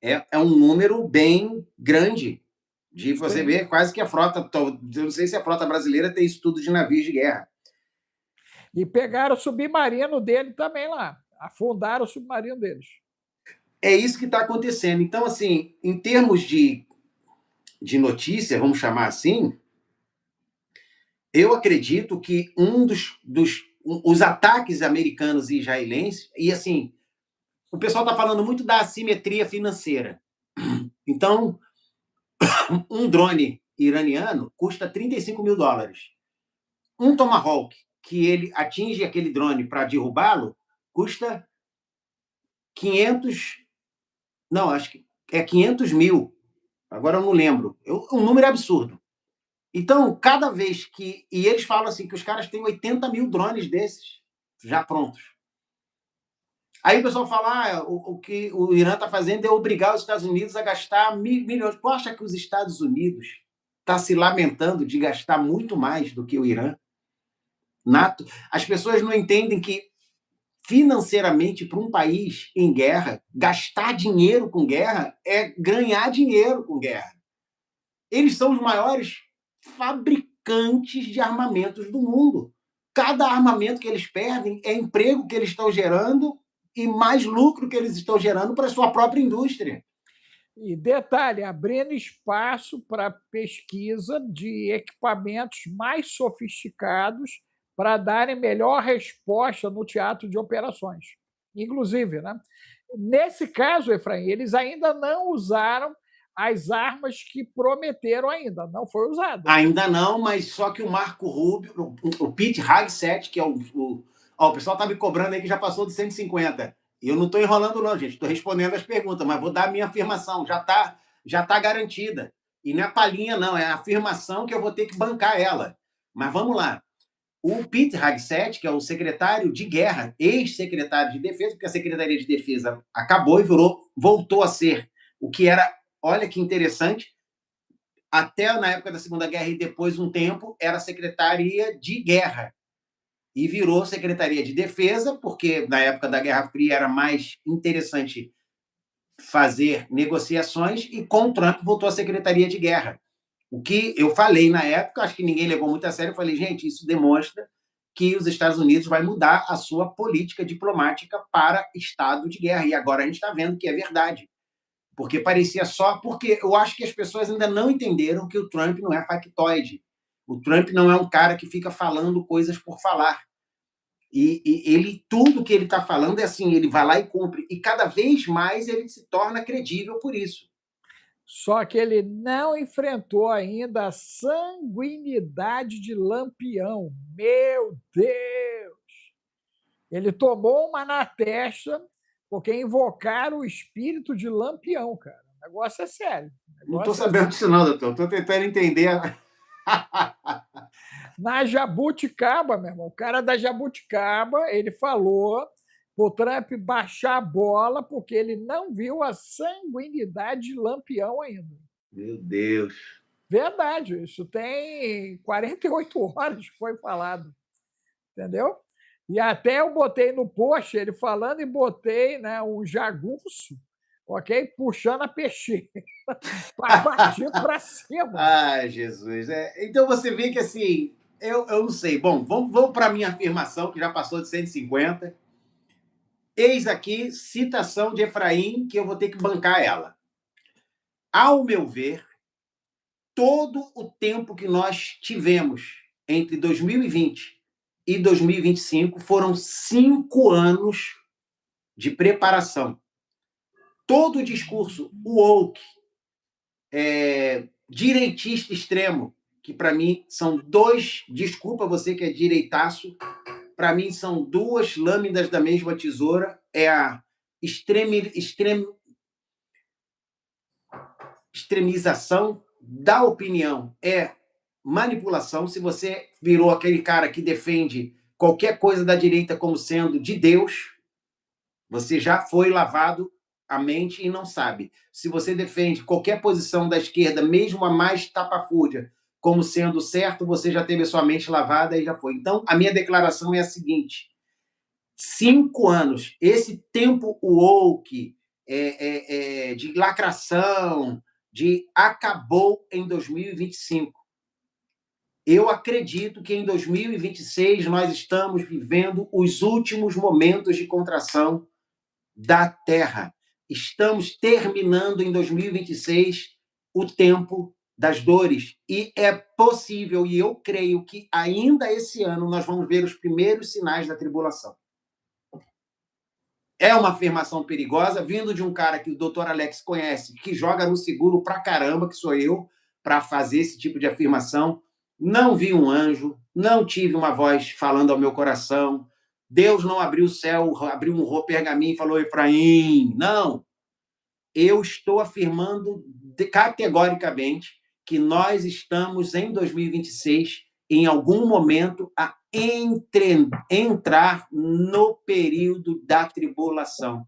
É um número bem grande de você ver, quase que a frota... Eu não sei se a frota brasileira tem estudo de navios de guerra. E pegaram o submarino dele também lá. Afundaram o submarino deles. é isso que está acontecendo. Então, assim, em termos de notícia, vamos chamar assim, eu acredito que os ataques americanos e israelenses, e assim, o pessoal está falando muito da assimetria financeira. Então, um drone iraniano custa $35.000. Um Tomahawk, que ele atinge aquele drone para derrubá-lo, custa 500, não, acho que é 500 mil. Agora eu não lembro. Um número absurdo. Então, cada vez que. E eles falam assim que os caras têm 80 mil drones desses já prontos. Aí o pessoal fala: o que o Irã está fazendo é obrigar os Estados Unidos a gastar milhões. Tu acha que os Estados Unidos está se lamentando de gastar muito mais do que o Irã? As pessoas não entendem que, financeiramente, para um país em guerra, gastar dinheiro com guerra é ganhar dinheiro com guerra. Eles são os maiores fabricantes de armamentos do mundo. Cada armamento que eles perdem é emprego que eles estão gerando e mais lucro que eles estão gerando para a sua própria indústria. E detalhe, abrindo espaço para pesquisa de equipamentos mais sofisticados para darem melhor resposta no teatro de operações. Inclusive, né? Nesse caso, Efraim, eles ainda não usaram as armas que prometeram ainda, não foi usado. Ainda não, mas só que o Marco Rubio, o Pete Hegseth, que é o pessoal está me cobrando aí que já passou de 150. Eu não estou enrolando não, gente, estou respondendo as perguntas, mas vou dar a minha afirmação, já tá garantida. E não é palhinha não, é a afirmação que eu vou ter que bancar ela. Mas vamos lá. O Pete Hegseth, que é o secretário de guerra, ex-secretário de defesa, porque a Secretaria de Defesa acabou e voltou a ser o que era, olha que interessante, até na época da Segunda Guerra e depois um tempo, era Secretaria de Guerra. E virou Secretaria de Defesa, porque na época da Guerra Fria era mais interessante fazer negociações, e com o Trump voltou a Secretaria de Guerra. O que eu falei na época, acho que ninguém levou muito a sério, eu falei, gente, isso demonstra que os Estados Unidos vai mudar a sua política diplomática para estado de guerra. E agora a gente está vendo que é verdade. Porque parecia só... Porque eu acho que as pessoas ainda não entenderam que o Trump não é factoide. O Trump não é um cara que fica falando coisas por falar. E ele, tudo que ele está falando é assim, ele vai lá e cumpre. E cada vez mais ele se torna credível por isso. Só que ele não enfrentou ainda a sanguinidade de Lampião. Meu Deus! Ele tomou uma na testa porque invocaram o espírito de Lampião, cara. O negócio é sério. Não estou sabendo disso não, doutor. Estou tentando entender. Na Jabuticaba, meu irmão, o cara da Jabuticaba, ele falou para o Trump baixar a bola porque ele não viu a sanguinidade de Lampião ainda. Meu Deus. Verdade, isso tem 48 horas que foi falado. Entendeu? E até eu botei no post ele falando e botei, né, um jagunço, ok? Puxando a peixeira para partir para cima. Ai, Jesus. Então você vê que assim, eu não sei. Bom, vamos para a minha afirmação, que já passou de 150. Eis aqui citação de Efraim, que eu vou ter que bancar ela. Ao meu ver, todo o tempo que nós tivemos entre 2020 e 2025 foram 5 anos de preparação. Todo o discurso woke, direitista extremo, que para mim são dois, desculpa você que é direitaço, para mim são duas lâminas da mesma tesoura, é a extremização da opinião, é manipulação. Se você virou aquele cara que defende qualquer coisa da direita como sendo de Deus, você já foi lavado a mente e não sabe. Se você defende qualquer posição da esquerda, mesmo a mais tapafúrdia, como sendo certo, você já teve a sua mente lavada e já foi. Então, a minha declaração é a seguinte: 5 anos, esse tempo woke, de lacração, acabou em 2025. Eu acredito que em 2026 nós estamos vivendo os últimos momentos de contração da Terra. estamos terminando em 2026 o tempo das dores. E é possível, e eu creio que ainda esse ano nós vamos ver os primeiros sinais da tribulação. É uma afirmação perigosa, vindo de um cara que o doutor Alex conhece, que joga no seguro pra caramba, que sou eu, para fazer esse tipo de afirmação. Não vi um anjo, não tive uma voz falando ao meu coração. Deus não abriu o céu, abriu um pergaminho e falou, Efraim. Não. Eu estou afirmando categoricamente que nós estamos, em 2026, em algum momento, a entrar no período da tribulação.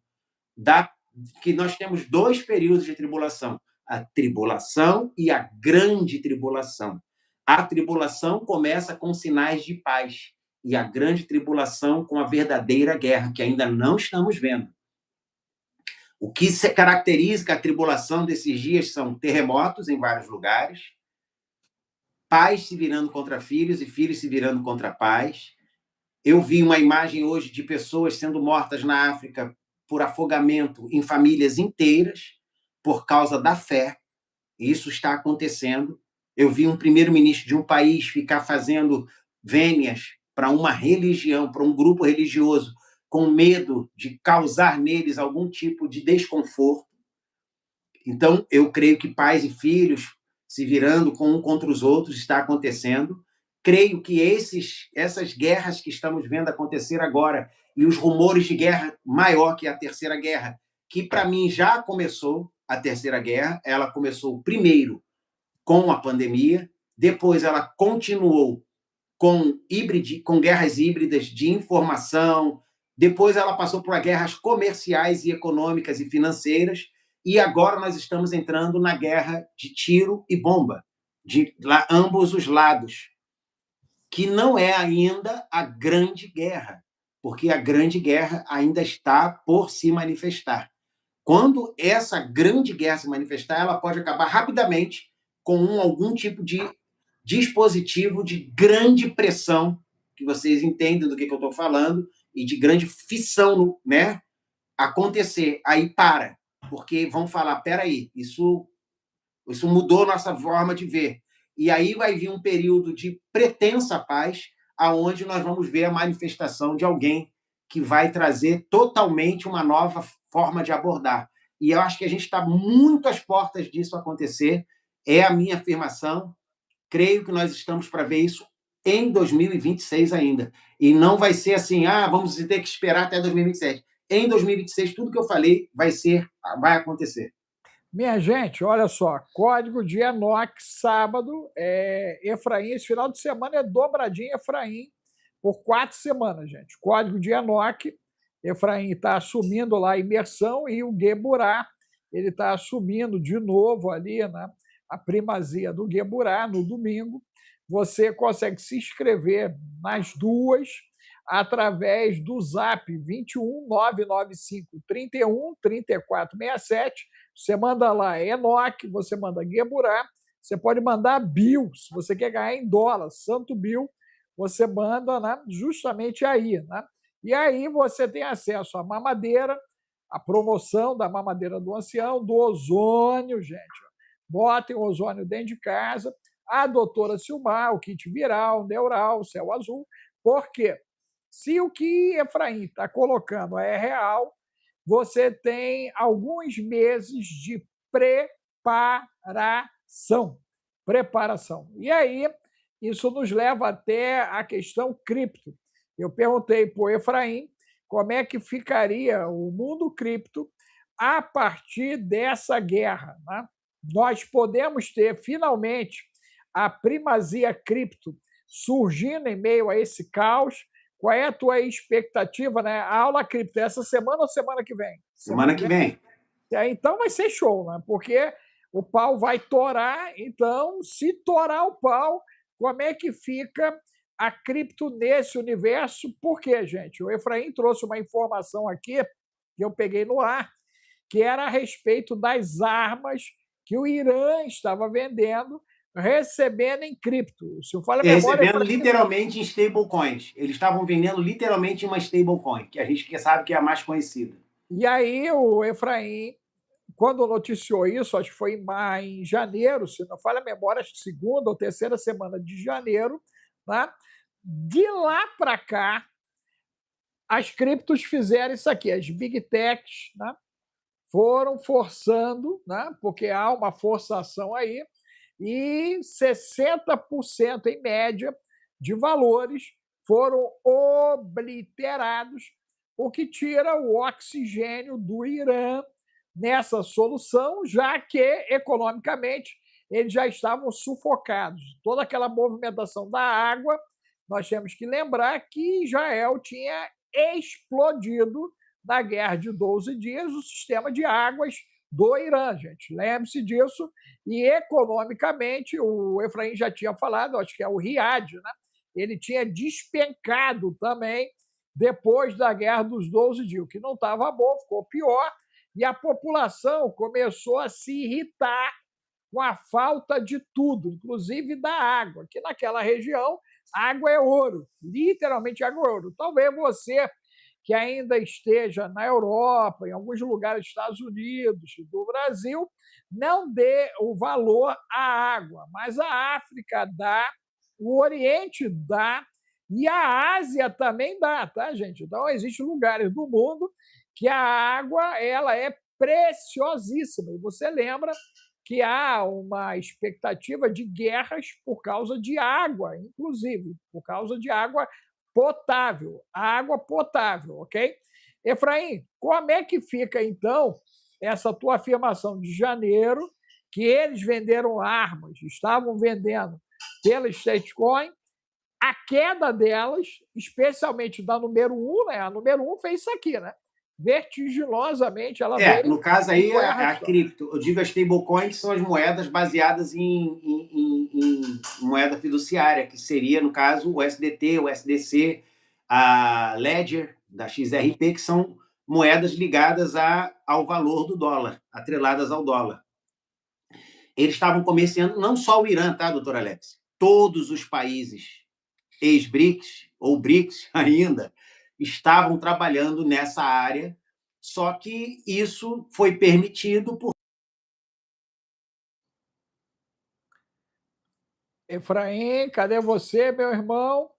Que nós temos 2 períodos de tribulação, a tribulação e a grande tribulação. A tribulação começa com sinais de paz e a grande tribulação com a verdadeira guerra, que ainda não estamos vendo. O que caracteriza a tribulação desses dias são terremotos em vários lugares, pais se virando contra filhos e filhos se virando contra pais. Eu vi uma imagem hoje de pessoas sendo mortas na África por afogamento em famílias inteiras por causa da fé. Isso está acontecendo. Eu vi um primeiro-ministro de um país ficar fazendo vênias para uma religião, para um grupo religioso, com medo de causar neles algum tipo de desconforto. Então, eu creio que pais e filhos se virando um contra os outros está acontecendo. Creio que essas guerras que estamos vendo acontecer agora e os rumores de guerra maior que a Terceira Guerra, que para mim já começou a Terceira Guerra, ela começou primeiro com a pandemia, depois ela continuou com guerras híbridas de informação, depois ela passou por guerras comerciais e econômicas e financeiras, e agora nós estamos entrando na guerra de tiro e bomba, de ambos os lados, que não é ainda a grande guerra, porque a grande guerra ainda está por se manifestar. Quando essa grande guerra se manifestar, ela pode acabar rapidamente com algum tipo de dispositivo de grande pressão, que vocês entendem do que eu estou falando, e de grande fissão, né? Acontecer. Aí para, porque vão falar, peraí, isso mudou nossa forma de ver. E aí vai vir um período de pretensa paz, aonde nós vamos ver a manifestação de alguém que vai trazer totalmente uma nova forma de abordar. E eu acho que a gente está muito às portas disso acontecer, é a minha afirmação. Creio que nós estamos para ver isso em 2026 ainda. E não vai ser assim, vamos ter que esperar até 2027. Em 2026, tudo que eu falei vai acontecer. Minha gente, olha só, código de Enoque, sábado, Efraim, esse final de semana é dobradinha Efraim por 4 semanas, gente. Código de Enoque, Efraim está assumindo lá a imersão e o Gueburá, ele está assumindo de novo ali, né, a primazia do Gueburá no domingo. Você consegue se inscrever nas duas através do Zap 21 995 31 34 67. Você manda lá Enoque, você manda Gueburá, você pode mandar Bill, se você quer ganhar em dólar, Santo Bill, você manda, né, justamente aí, né? E aí você tem acesso à mamadeira, a promoção da mamadeira do ancião, do ozônio, gente. Botem o ozônio dentro de casa, a doutora Silmar, o kit viral, neural, céu azul. Por quê? Se o que Efraim está colocando é real, você tem alguns meses de preparação. E aí, isso nos leva até a questão cripto. Eu perguntei para o Efraim como é que ficaria o mundo cripto a partir dessa guerra, né? Nós podemos ter, finalmente, a primazia cripto surgindo em meio a esse caos. Qual é a tua expectativa, né? A aula cripto é essa semana ou semana que vem? Semana que vem. Então vai ser show, né? Porque o pau vai torar, então, se torar o pau, como é que fica a cripto nesse universo? Por quê, gente? O Efraim trouxe uma informação aqui, que eu peguei no ar, que era a respeito das armas que o Irã estava vendendo, recebendo em cripto. Se eu falo recebendo literalmente em stablecoins. Eles estavam vendendo literalmente uma stablecoin, que a gente sabe que é a mais conhecida. E aí o Efraim, quando noticiou isso, acho que foi em janeiro, se não falha a memória, acho que segunda ou terceira semana de janeiro, né? De lá para cá, as criptos fizeram isso aqui, as big techs, né? Foram forçando, né? Porque há uma forçação aí, e 60% em média de valores foram obliterados, o que tira o oxigênio do Irã nessa solução, já que economicamente eles já estavam sufocados. Toda aquela movimentação da água, nós temos que lembrar que Israel tinha explodido na guerra de 12 dias o sistema de águas do Irã, gente. Lembre-se disso. E economicamente, o Efraim já tinha falado, acho que é o Riad, né? Ele tinha despencado também depois da guerra dos 12 dias, o que não estava bom, ficou pior, e a população começou a se irritar com a falta de tudo, inclusive da água, que naquela região água é ouro, literalmente água é ouro. Talvez você que ainda esteja na Europa, em alguns lugares dos Estados Unidos, do Brasil, não dê o valor à água, mas a África dá, o Oriente dá, e a Ásia também dá, tá, gente? Então, existem lugares do mundo que a água ela é preciosíssima. E você lembra que há uma expectativa de guerras por causa de água, inclusive, por causa de água potável, ok? Efraim, como é que fica, então, essa tua afirmação de janeiro, que eles venderam armas, estavam vendendo pela Statecoin, a queda delas, especialmente da número 1, né? A número 1 fez isso aqui, né? Vertiginosamente ela veio. No caso aí, a cripto, eu digo as stablecoins, são as moedas baseadas em moeda fiduciária, que seria, no caso, o SDT, o SDC, a Ledger, da XRP, que são moedas ligadas ao valor do dólar, atreladas ao dólar. Eles estavam comerciando, não só o Irã, tá, doutor Alex? Todos os países ex-BRICS, ou BRICS ainda, estavam trabalhando nessa área, só que isso foi permitido por... Efraim, cadê você, meu irmão?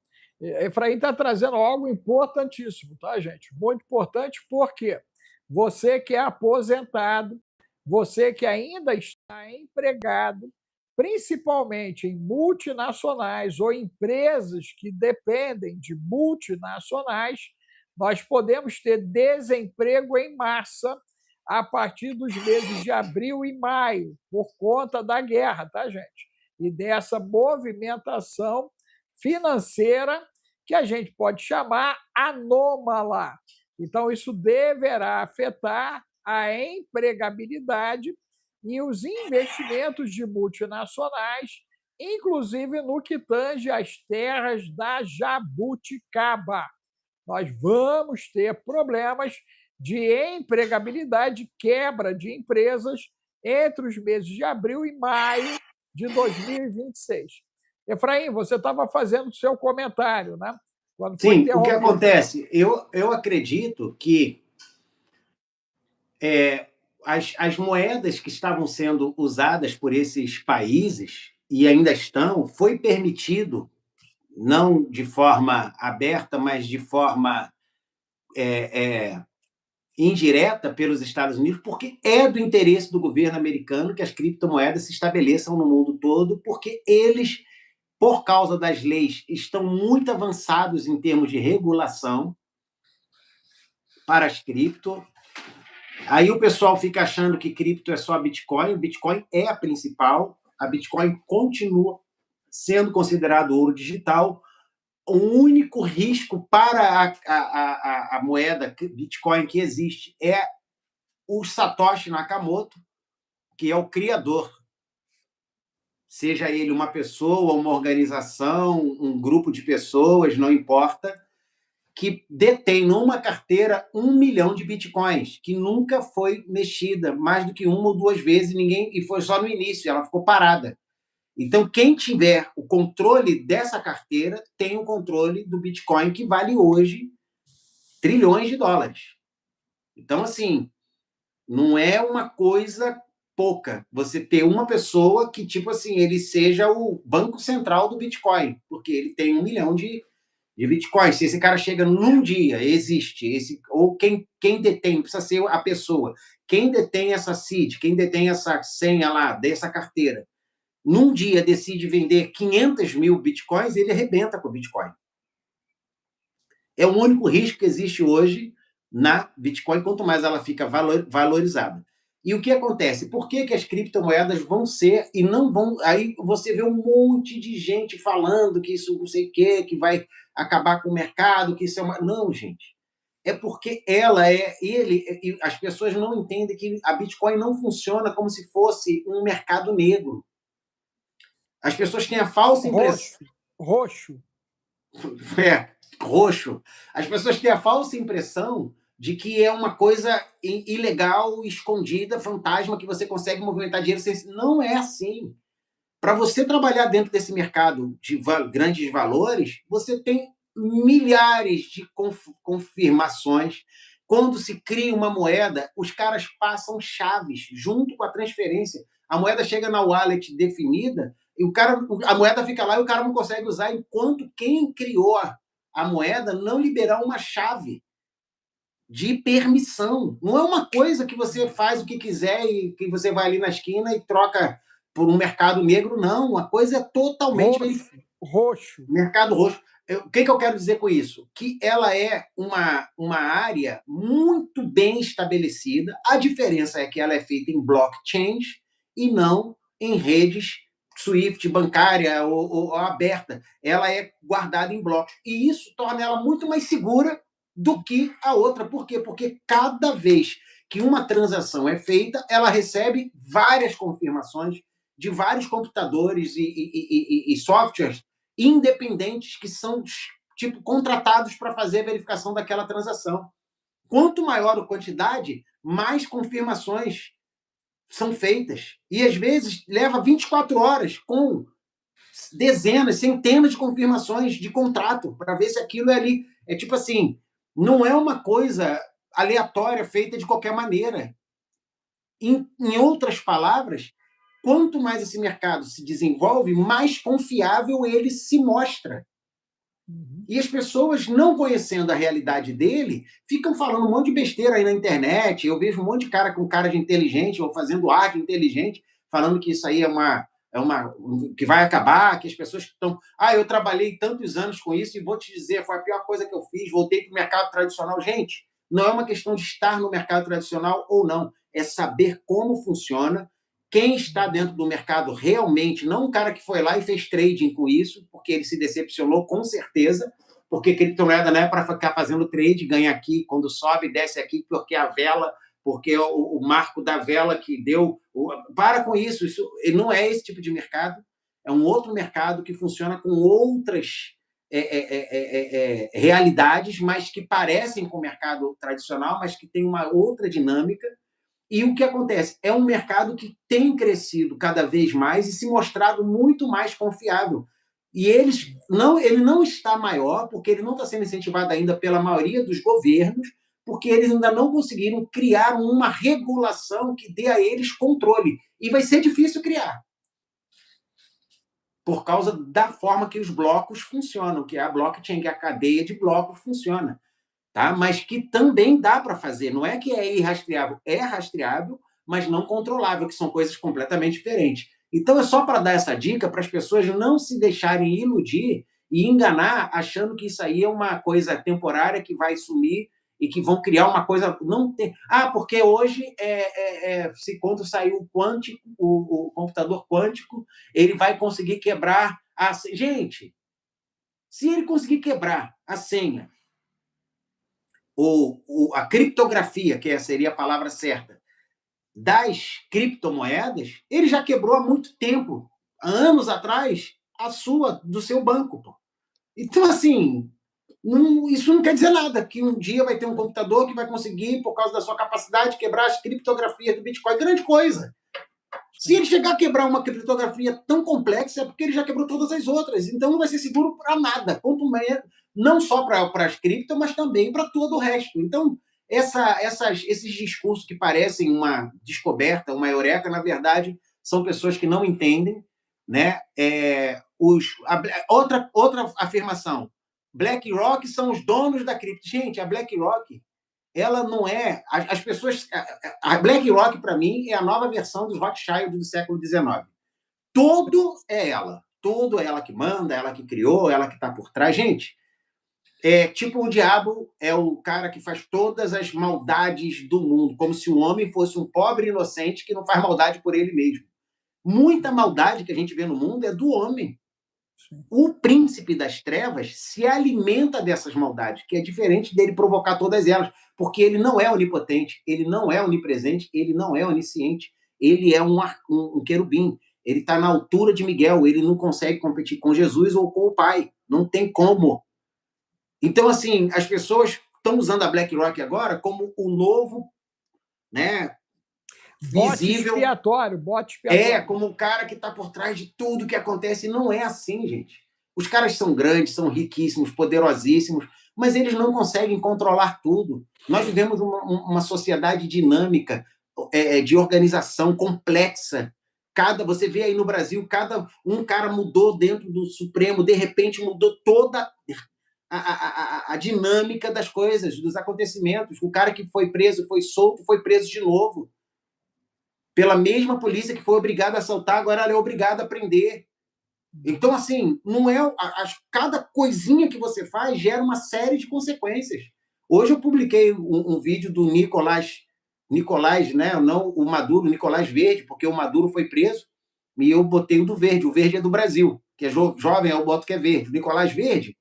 Efraim está trazendo algo importantíssimo, tá, gente? Muito importante, porque você que é aposentado, você que ainda está empregado, principalmente em multinacionais ou empresas que dependem de multinacionais, nós podemos ter desemprego em massa a partir dos meses de abril e maio, por conta da guerra, tá, gente? E dessa movimentação financeira que a gente pode chamar anômala. Então, isso deverá afetar a empregabilidade e os investimentos de multinacionais, inclusive no que tange às terras da jabuticaba. Nós vamos ter problemas de empregabilidade, quebra de empresas entre os meses de abril e maio de 2026. Efraim, você estava fazendo o seu comentário, né? Quando foi Sim, o que acontece? Eu acredito que as moedas que estavam sendo usadas por esses países, e ainda estão, foi permitido, não de forma aberta, mas de forma indireta pelos Estados Unidos, porque é do interesse do governo americano que as criptomoedas se estabeleçam no mundo todo, porque eles, por causa das leis, estão muito avançados em termos de regulação para as cripto. Aí o pessoal fica achando que cripto é só Bitcoin. O Bitcoin é a principal. A Bitcoin continua sendo considerado ouro digital. O único risco para a moeda Bitcoin que existe é o Satoshi Nakamoto, que é o criador. Seja ele uma pessoa, uma organização, um grupo de pessoas, não importa, que detém numa carteira 1 milhão de bitcoins, que nunca foi mexida mais do que uma ou duas vezes, e foi só no início, ela ficou parada. Então, quem tiver o controle dessa carteira tem o controle do Bitcoin, que vale hoje trilhões de dólares. Então, assim, não é uma coisa pouca você ter uma pessoa que, tipo assim, ele seja o banco central do Bitcoin, porque ele tem 1 milhão de Bitcoins. Se esse cara chega num dia, existe, ou quem detém, não precisa ser a pessoa, quem detém essa seed, quem detém essa senha lá, dessa carteira, num dia decide vender 500 mil Bitcoins, ele arrebenta com o Bitcoin. É o único risco que existe hoje na Bitcoin, quanto mais ela fica valorizada. E o que acontece? Por que, que as criptomoedas vão ser e não vão... Aí você vê um monte de gente falando que isso não sei o quê, que vai acabar com o mercado, que isso é uma... Não, gente. É porque as pessoas não entendem que a Bitcoin não funciona como se fosse um mercado negro. As pessoas têm a falsa impressão... Roxo. Roxo. As pessoas têm a falsa impressão de que é uma coisa ilegal, escondida, fantasma, que você consegue movimentar dinheiro sem... Não é assim. Para você trabalhar dentro desse mercado de grandes valores, você tem milhares de confirmações. Quando se cria uma moeda, os caras passam chaves junto com a transferência. A moeda chega na wallet definida e a moeda fica lá e o cara não consegue usar enquanto quem criou a moeda não liberar uma chave de permissão. Não é uma coisa que você faz o que quiser e que você vai ali na esquina e troca por um mercado negro, não. A coisa é totalmente... Roxo. Mercado roxo. O que eu quero dizer com isso? Que ela é uma área muito bem estabelecida. A diferença é que ela é feita em blockchains e não em redes Swift, bancária ou aberta. Ela é guardada em blocos. E isso torna ela muito mais segura do que a outra. Por quê? Porque cada vez que uma transação é feita, ela recebe várias confirmações de vários computadores e softwares independentes que são tipo contratados para fazer a verificação daquela transação. Quanto maior a quantidade, mais confirmações são feitas. E às vezes leva 24 horas com dezenas, centenas de confirmações de contrato para ver se aquilo é ali. É tipo assim, não é uma coisa aleatória feita de qualquer maneira. Em outras palavras, quanto mais esse mercado se desenvolve, mais confiável ele se mostra. E as pessoas, não conhecendo a realidade dele, ficam falando um monte de besteira aí na internet. Eu vejo um monte de cara com cara de inteligente, ou fazendo arte inteligente, falando que isso aí que vai acabar, que as pessoas estão... eu trabalhei tantos anos com isso e vou te dizer, foi a pior coisa que eu fiz, voltei para o mercado tradicional. Gente, não é uma questão de estar no mercado tradicional ou não, é saber como funciona, quem está dentro do mercado realmente, não um cara que foi lá e fez trading com isso, porque ele se decepcionou com certeza, porque criptomoeda não é para ficar fazendo trade, ganha aqui, quando sobe, desce aqui, porque a vela, porque o marco da vela que deu... Para com isso, isso não é esse tipo de mercado, é um outro mercado que funciona com outras realidades, mas que parecem com o mercado tradicional, mas que tem uma outra dinâmica. E o que acontece? É um mercado que tem crescido cada vez mais e se mostrado muito mais confiável. E ele não está maior, porque ele não está sendo incentivado ainda pela maioria dos governos, porque eles ainda não conseguiram criar uma regulação que dê a eles controle. E vai ser difícil criar, por causa da forma que os blocos funcionam, que é a blockchain, que é a cadeia de blocos funciona. Tá? Mas que também dá para fazer. Não é que é irrastreável, é rastreável, mas não controlável, que são coisas completamente diferentes. Então, é só para dar essa dica para as pessoas não se deixarem iludir e enganar, achando que isso aí é uma coisa temporária que vai sumir e que vão criar uma coisa... Não tem... porque hoje, quando sair o quântico, o computador quântico, ele vai conseguir quebrar a... Gente, se ele conseguir quebrar a senha, a criptografia, que seria a palavra certa, das criptomoedas, ele já quebrou há muito tempo, há anos atrás, do seu banco. Pô. Então, assim, isso não quer dizer nada, que um dia vai ter um computador que vai conseguir, por causa da sua capacidade, quebrar as criptografias do Bitcoin. Grande coisa. Se ele chegar a quebrar uma criptografia tão complexa, é porque ele já quebrou todas as outras. Então, não vai ser seguro para nada. Quanto mais, não só para as cripto, mas também para todo o resto. Então, esses discursos que parecem uma descoberta, uma eureka, na verdade, são pessoas que não entendem, né? Outra afirmação: BlackRock são os donos da cripto. Gente, a BlackRock, ela não é... As pessoas... A BlackRock, para mim, é a nova versão dos Rothschild do século XIX. Tudo é ela que manda, ela que criou, ela que está por trás. Gente, tipo, o diabo é o cara que faz todas as maldades do mundo, como se o homem fosse um pobre inocente que não faz maldade por ele mesmo. Muita maldade que a gente vê no mundo é do homem. O príncipe das trevas se alimenta dessas maldades, que é diferente dele provocar todas elas, porque ele não é onipotente, ele não é onipresente, ele não é onisciente, ele é um querubim, ele está na altura de Miguel, ele não consegue competir com Jesus ou com o Pai, não tem como. Então, assim, as pessoas estão usando a BlackRock agora como o novo, né, visível... Bote expiatório. Como o cara que está por trás de tudo que acontece. Não é assim, gente. Os caras são grandes, são riquíssimos, poderosíssimos, mas eles não conseguem controlar tudo. Nós vivemos uma sociedade dinâmica, de organização complexa. Você vê aí no Brasil, um cara mudou dentro do Supremo, de repente mudou toda a dinâmica das coisas, dos acontecimentos. O cara que foi preso, foi solto, foi preso de novo. Pela mesma polícia que foi obrigada a assaltar, agora ela é obrigada a prender. Então, assim, não é... Cada coisinha que você faz gera uma série de consequências. Hoje eu publiquei um vídeo do Nicolás, né? Não o Maduro, Nicolás Verde, porque o Maduro foi preso, e eu botei o do Verde. O Verde é do Brasil, que é jovem, eu boto que é verde. O Nicolás Verde,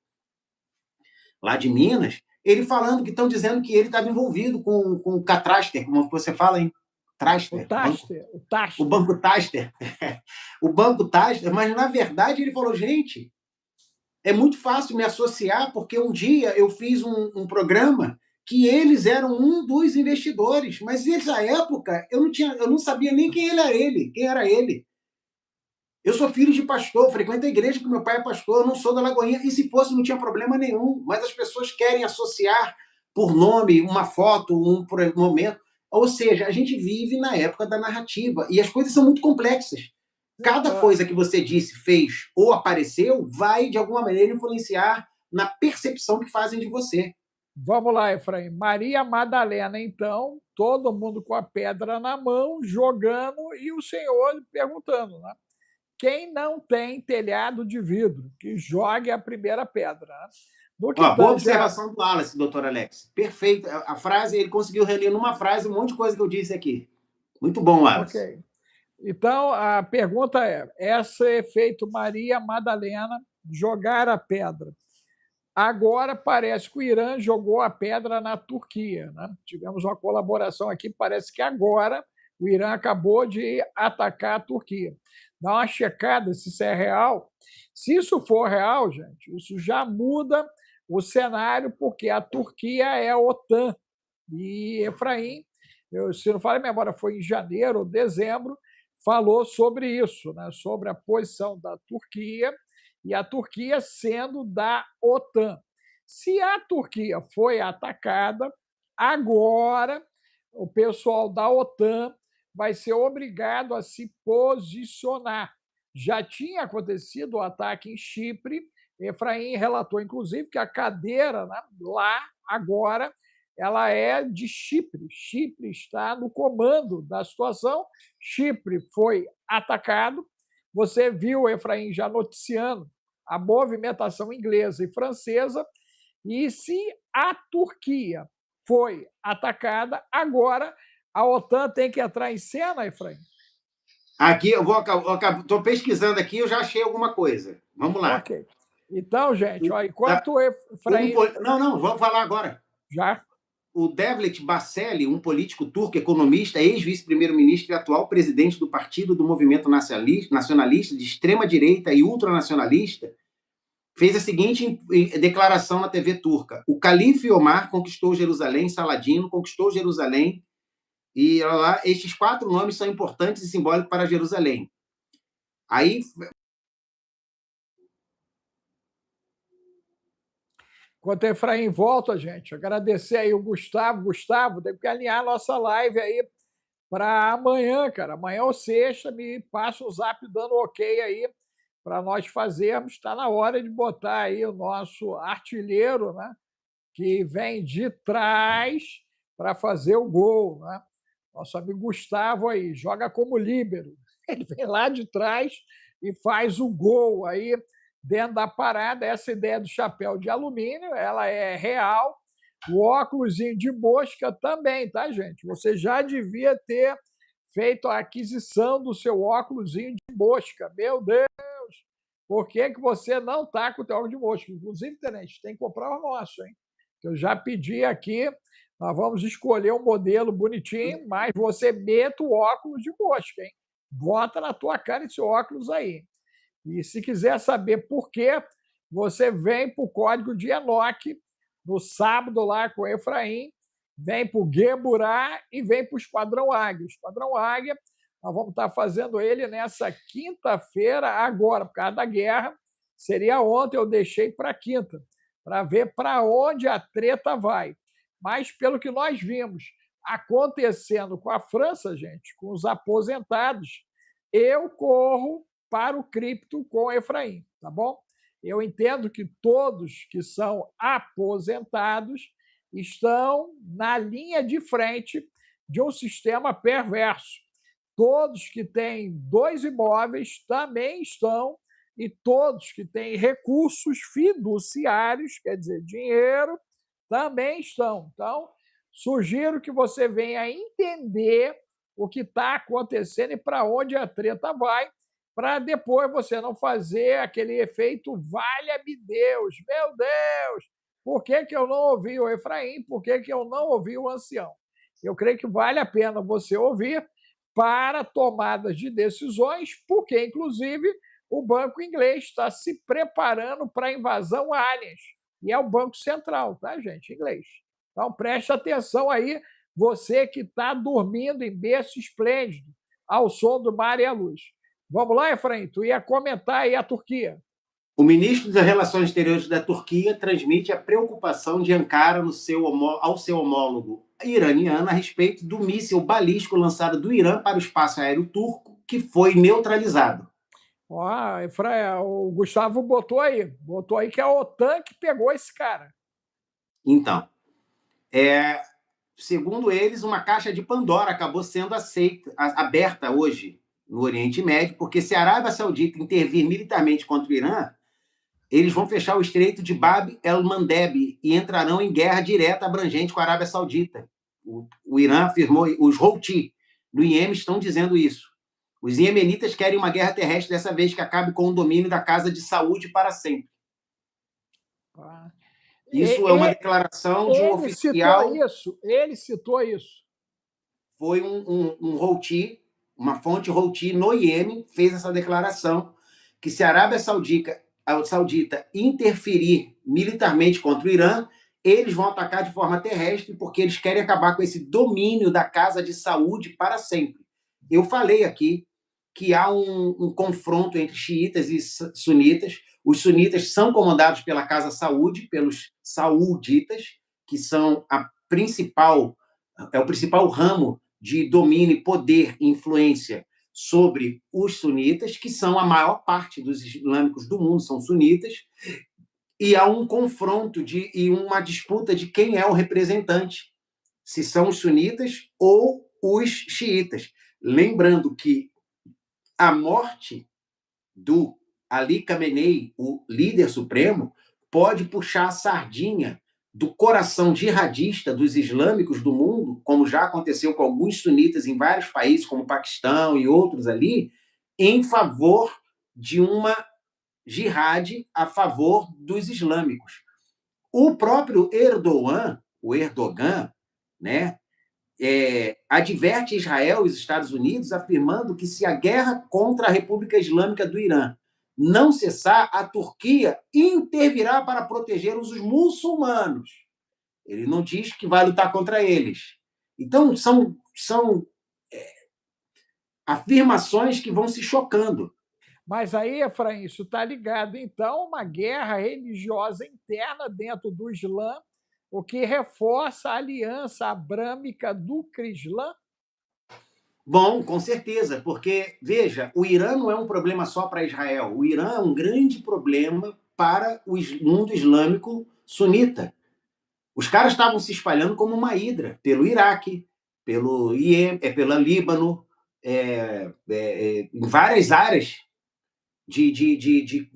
lá de Minas, ele falando que estão dizendo que ele estava envolvido com o Catraster, como você fala, hein? Traster, o Banco Taster. O Banco Taster, mas, na verdade, ele falou, gente, é muito fácil me associar, porque um dia eu fiz um programa que eles eram um dos investidores, mas nessa época eu não sabia nem quem era ele. Eu sou filho de pastor, frequento a igreja que meu pai é pastor, eu não sou da Lagoinha, e se fosse não tinha problema nenhum, mas as pessoas querem associar por nome, uma foto, um momento. Ou seja, a gente vive na época da narrativa e as coisas são muito complexas. Cada coisa que você disse, fez ou apareceu vai, de alguma maneira, influenciar na percepção que fazem de você. Vamos lá, Efraim. Maria Madalena, então, todo mundo com a pedra na mão, jogando, e o Senhor perguntando, né? Quem não tem telhado de vidro, que jogue a primeira pedra. Né? Boa observação do Wallace, doutor Alex. Perfeito. A frase, ele conseguiu reunir numa frase um monte de coisa que eu disse aqui. Muito bom, Wallace. Ok. Então, a pergunta esse efeito Maria Madalena, jogar a pedra. Agora parece que o Irã jogou a pedra na Turquia. Né? Tivemos uma colaboração aqui, parece que agora o Irã acabou de atacar a Turquia. Dá uma checada se isso é real. Se isso for real, gente, isso já muda o cenário, porque a Turquia é a OTAN. E Efraim, se não falha a memória, foi em janeiro ou dezembro, falou sobre isso, né? Sobre a posição da Turquia e a Turquia sendo da OTAN. Se a Turquia foi atacada, agora o pessoal da OTAN vai ser obrigado a se posicionar. Já tinha acontecido o ataque em Chipre, Efraim relatou, inclusive, que a cadeira, né, lá agora ela é de Chipre. Chipre está no comando da situação. Chipre foi atacado. Você viu, Efraim, já noticiando a movimentação inglesa e francesa. E se a Turquia foi atacada, agora a OTAN tem que entrar em cena, Efraim? Aqui, estou pesquisando aqui, eu já achei alguma coisa. Vamos lá. Ok. Então, gente, ó, enquanto o Efraim... Não, vamos falar agora. Já? O Devlet Bahçeli, um político turco, economista, ex-vice-primeiro-ministro e atual presidente do Partido do Movimento Nacionalista de extrema-direita e ultranacionalista, fez a seguinte declaração na TV turca: o calife Omar conquistou Jerusalém, Saladino conquistou Jerusalém, e lá, estes 4 nomes são importantes e simbólicos para Jerusalém. Aí... Enquanto o Efraim volta, gente, agradecer aí o Gustavo. Gustavo, tem que alinhar a nossa live aí para amanhã, cara. Amanhã ou sexta, me passa o zap dando ok aí para nós fazermos. Está na hora de botar aí o nosso artilheiro, né? Que vem de trás para fazer o gol, né? Nosso amigo Gustavo aí joga como líbero. Ele vem lá de trás e faz o gol aí dentro da parada. Essa ideia do chapéu de alumínio, ela é real. O óculosinho de mosca também, tá, gente? Você já devia ter feito a aquisição do seu óculosinho de mosca. Meu Deus! Por que, que você não está com o teu óculos de mosca? Inclusive, Tenente, tem que comprar o nosso, hein? Eu já pedi aqui, nós vamos escolher um modelo bonitinho, mas você meta o óculos de mosca, hein? Bota na tua cara esse óculos aí. E se quiser saber por quê, você vem para o código de Enoque, no sábado lá com o Efraim, vem para o Gueburá e vem para o Esquadrão Águia. O Esquadrão Águia, nós vamos estar fazendo ele nessa quinta-feira, agora, por causa da guerra. Seria ontem, eu deixei para quinta, para ver para onde a treta vai. Mas, pelo que nós vimos acontecendo com a França, gente, com os aposentados, eu corro para o cripto com Efraim, tá bom? Eu entendo que todos que são aposentados estão na linha de frente de um sistema perverso. Todos que têm 2 imóveis também estão, e todos que têm recursos fiduciários, quer dizer, dinheiro, também estão. Então, sugiro que você venha entender o que está acontecendo e para onde a treta vai, para depois você não fazer aquele efeito valha-me Deus, meu Deus, por que, que eu não ouvi o Efraim, por que, que eu não ouvi o ancião? Eu creio que vale a pena você ouvir para tomadas de decisões, porque, inclusive, o Banco Inglês está se preparando para a invasão aliens, e é o Banco Central, tá, gente, inglês. Então, preste atenção aí, você que está dormindo em berço esplêndido, ao som do mar e a luz. Vamos lá, Efraim, tu ia comentar aí a Turquia. O ministro das Relações Exteriores da Turquia transmite a preocupação de Ankara ao seu homólogo iraniano a respeito do míssil balístico lançado do Irã para o espaço aéreo turco, que foi neutralizado. Efraim, o Gustavo botou aí que é a OTAN que pegou esse cara. Então, segundo eles, uma caixa de Pandora acabou sendo aberta hoje no Oriente Médio, porque se a Arábia Saudita intervir militarmente contra o Irã, eles vão fechar o estreito de Bab el-Mandeb e entrarão em guerra direta abrangente com a Arábia Saudita. O Irã afirmou, os Houthi do Iêmen estão dizendo isso. Os iemenitas querem uma guerra terrestre, dessa vez que acabe com o domínio da Casa de Saúde para sempre. Isso é uma declaração de um oficial. Ele citou isso. Foi um Houthi, uma fonte Houthi no Iêmen, fez essa declaração que se a Arábia Saudita interferir militarmente contra o Irã, eles vão atacar de forma terrestre porque eles querem acabar com esse domínio da Casa de Saúde para sempre. Eu falei aqui que há um confronto entre xiitas e sunitas. Os sunitas são comandados pela Casa Saúde, pelos sauditas, que são o principal ramo de domínio, poder e influência sobre os sunitas, que são a maior parte dos islâmicos do mundo, são sunitas, e há um confronto e uma disputa de quem é o representante, se são os sunitas ou os xiitas. Lembrando que a morte do Ali Khamenei, o líder supremo, pode puxar a sardinha do coração jihadista dos islâmicos do mundo, como já aconteceu com alguns sunitas em vários países, como o Paquistão e outros ali, em favor de uma jihad a favor dos islâmicos. O próprio Erdogan, né, adverte Israel e os Estados Unidos, afirmando que se a guerra contra a República Islâmica do Irã não cessar, a Turquia intervirá para proteger os muçulmanos. Ele não diz que vai lutar contra eles. Então, são afirmações que vão se chocando. Mas aí, Efraim, isso está ligado, então, a uma guerra religiosa interna dentro do Islã, o que reforça a aliança abrâmica do Crislã. Bom, com certeza, porque, veja, o Irã não é um problema só para Israel. O Irã é um grande problema para o mundo islâmico sunita. Os caras estavam se espalhando como uma hidra pelo Iraque, pelo pelo Líbano, em várias áreas Você de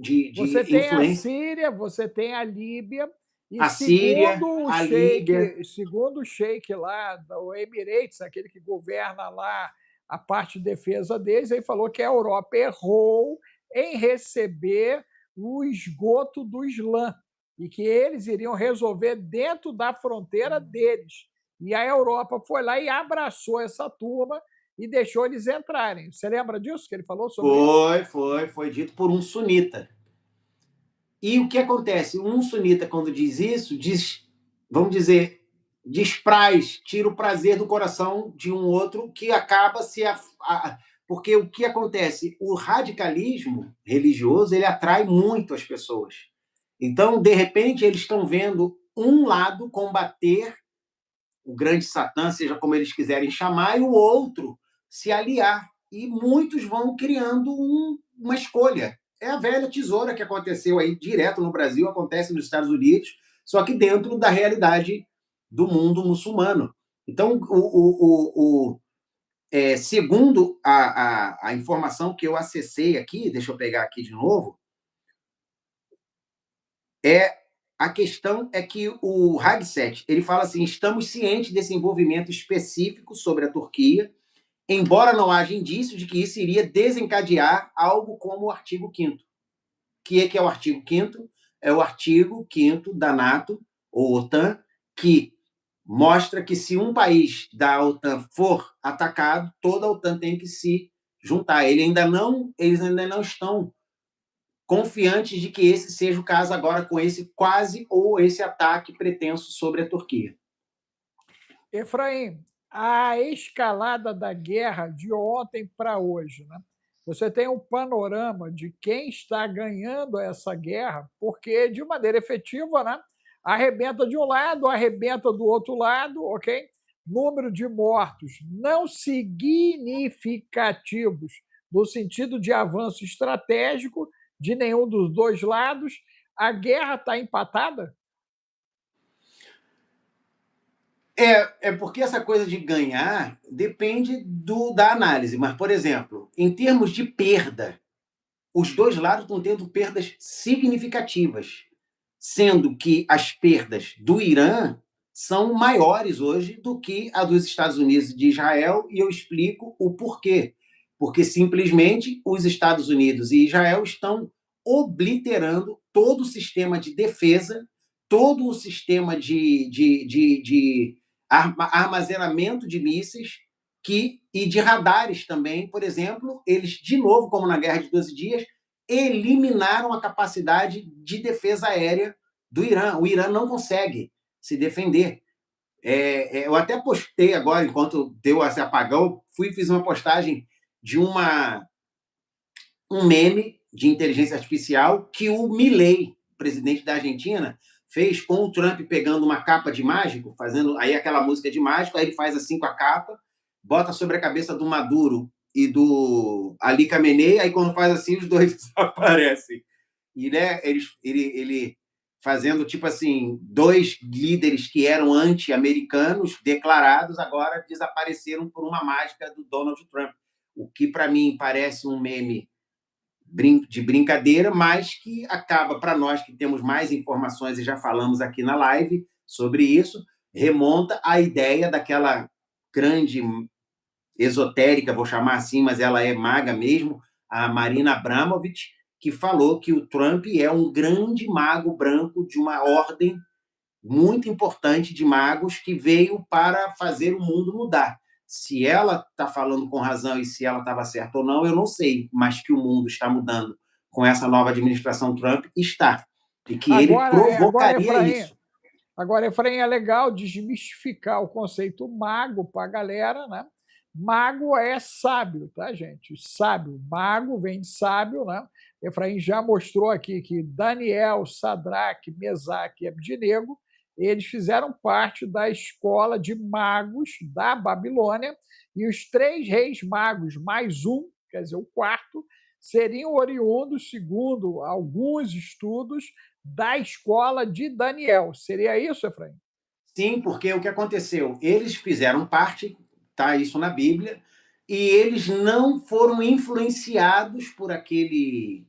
tem a influência. Síria, você tem a Líbia, e A Síria, a Líbia. segundo o sheik lá do Emirates, aquele que governa lá a parte de defesa deles, ele falou que a Europa errou em receber o esgoto do Islã e que eles iriam resolver dentro da fronteira deles. E a Europa foi lá e abraçou essa turma e deixou eles entrarem. Você lembra disso que ele falou sobre isso? Foi dito por um sunita. E o que acontece? Um sunita, quando diz isso, diz, vamos dizer, despraz, tira o prazer do coração de um outro que acaba porque o que acontece? O radicalismo religioso ele atrai muito as pessoas. Então, de repente, eles estão vendo um lado combater o grande Satã, seja como eles quiserem chamar, e o outro se aliar. E muitos vão criando uma escolha. É a velha tesoura que aconteceu aí direto no Brasil, acontece nos Estados Unidos, só que dentro da realidade do mundo muçulmano. Então, segundo a informação que eu acessei aqui, deixa eu pegar aqui de novo, a questão é que o Hagset ele fala assim: estamos cientes desse envolvimento específico sobre a Turquia, embora não haja indício de que isso iria desencadear algo como o artigo 5º. Que é o artigo 5º? É o artigo 5º da NATO, ou OTAN, que mostra que se um país da OTAN for atacado, toda a OTAN tem que se juntar. Eles ainda não estão confiantes de que esse seja o caso agora com esse quase ou esse ataque pretenso sobre a Turquia. Efraim, a escalada da guerra de ontem para hoje, né? Você tem um panorama de quem está ganhando essa guerra, porque, de maneira efetiva, né, arrebenta de um lado, arrebenta do outro lado, ok? Número de mortos não significativos, no sentido de avanço estratégico de nenhum dos dois lados. A guerra está empatada? É porque essa coisa de ganhar depende da análise. Mas, por exemplo, em termos de perda, os dois lados estão tendo perdas significativas, sendo que as perdas do Irã são maiores hoje do que a dos Estados Unidos e de Israel, e eu explico o porquê. Porque simplesmente os Estados Unidos e Israel estão obliterando todo o sistema de defesa, todo o sistema de armazenamento de mísseis e de radares também. Por exemplo, eles, de novo, como na Guerra de 12 Dias, eliminaram a capacidade de defesa aérea do Irã. O Irã não consegue se defender. Eu até postei agora, enquanto deu esse apagão, fiz uma postagem de um meme de inteligência artificial que o Milei, presidente da Argentina, fez com o Trump pegando uma capa de mágico, fazendo aí aquela música de mágico, aí ele faz assim com a capa, bota sobre a cabeça do Maduro e do Ali Khamenei, aí quando faz assim, os dois desaparecem. E né, ele fazendo tipo assim, dois líderes que eram anti-americanos declarados agora desapareceram por uma mágica do Donald Trump. O que para mim parece um meme de brincadeira, mas que acaba para nós que temos mais informações e já falamos aqui na live sobre isso, remonta à ideia daquela grande esotérica, vou chamar assim, mas ela é maga mesmo, a Marina Abramovic, que falou que o Trump é um grande mago branco de uma ordem muito importante de magos que veio para fazer o mundo mudar. Se ela está falando com razão e se ela estava certa ou não, eu não sei, mas que o mundo está mudando com essa nova administração Trump, está. E que ele provocaria isso. Agora, Efraim, é legal desmistificar o conceito mago para a galera, né? Mago é sábio, tá, gente? Sábio. Mago vem de sábio, né? Efraim já mostrou aqui que Daniel, Sadraque, Mesaque e Abdinego, eles fizeram parte da escola de magos da Babilônia, e os três reis magos, mais um, quer dizer, o quarto, seriam oriundos, segundo alguns estudos, da escola de Daniel. Seria isso, Efraim? Sim, porque o que aconteceu? Eles fizeram parte, tá isso na Bíblia, e eles não foram influenciados por aqueles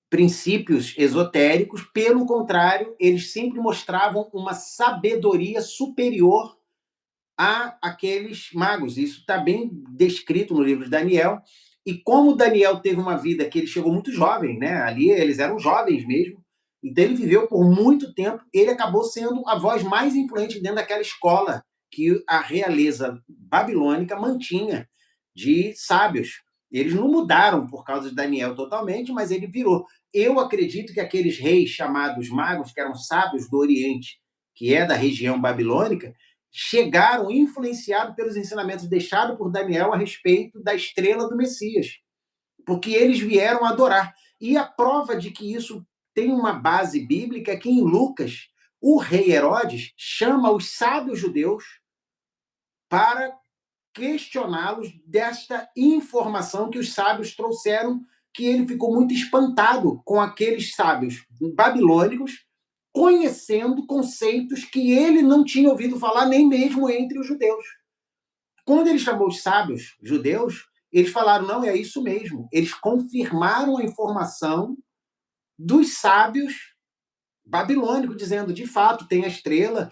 princípios esotéricos, pelo contrário, eles sempre mostravam uma sabedoria superior a aqueles magos. Isso está bem descrito no livro de Daniel. E como Daniel teve uma vida que ele chegou muito jovem, né? Ali eles eram jovens mesmo, então ele viveu por muito tempo, ele acabou sendo a voz mais influente dentro daquela escola que a realeza babilônica mantinha de sábios. Eles não mudaram por causa de Daniel totalmente, mas ele virou. Eu acredito que aqueles reis chamados magos, que eram sábios do Oriente, que é da região babilônica, chegaram influenciados pelos ensinamentos deixados por Daniel a respeito da estrela do Messias, porque eles vieram adorar. E a prova de que isso tem uma base bíblica é que em Lucas, o rei Herodes chama os sábios judeus para questioná-los desta informação que os sábios trouxeram, que ele ficou muito espantado com aqueles sábios babilônicos, conhecendo conceitos que ele não tinha ouvido falar nem mesmo entre os judeus. Quando ele chamou os sábios judeus, eles falaram, não, é isso mesmo. Eles confirmaram a informação dos sábios babilônicos, dizendo, de fato, tem a estrela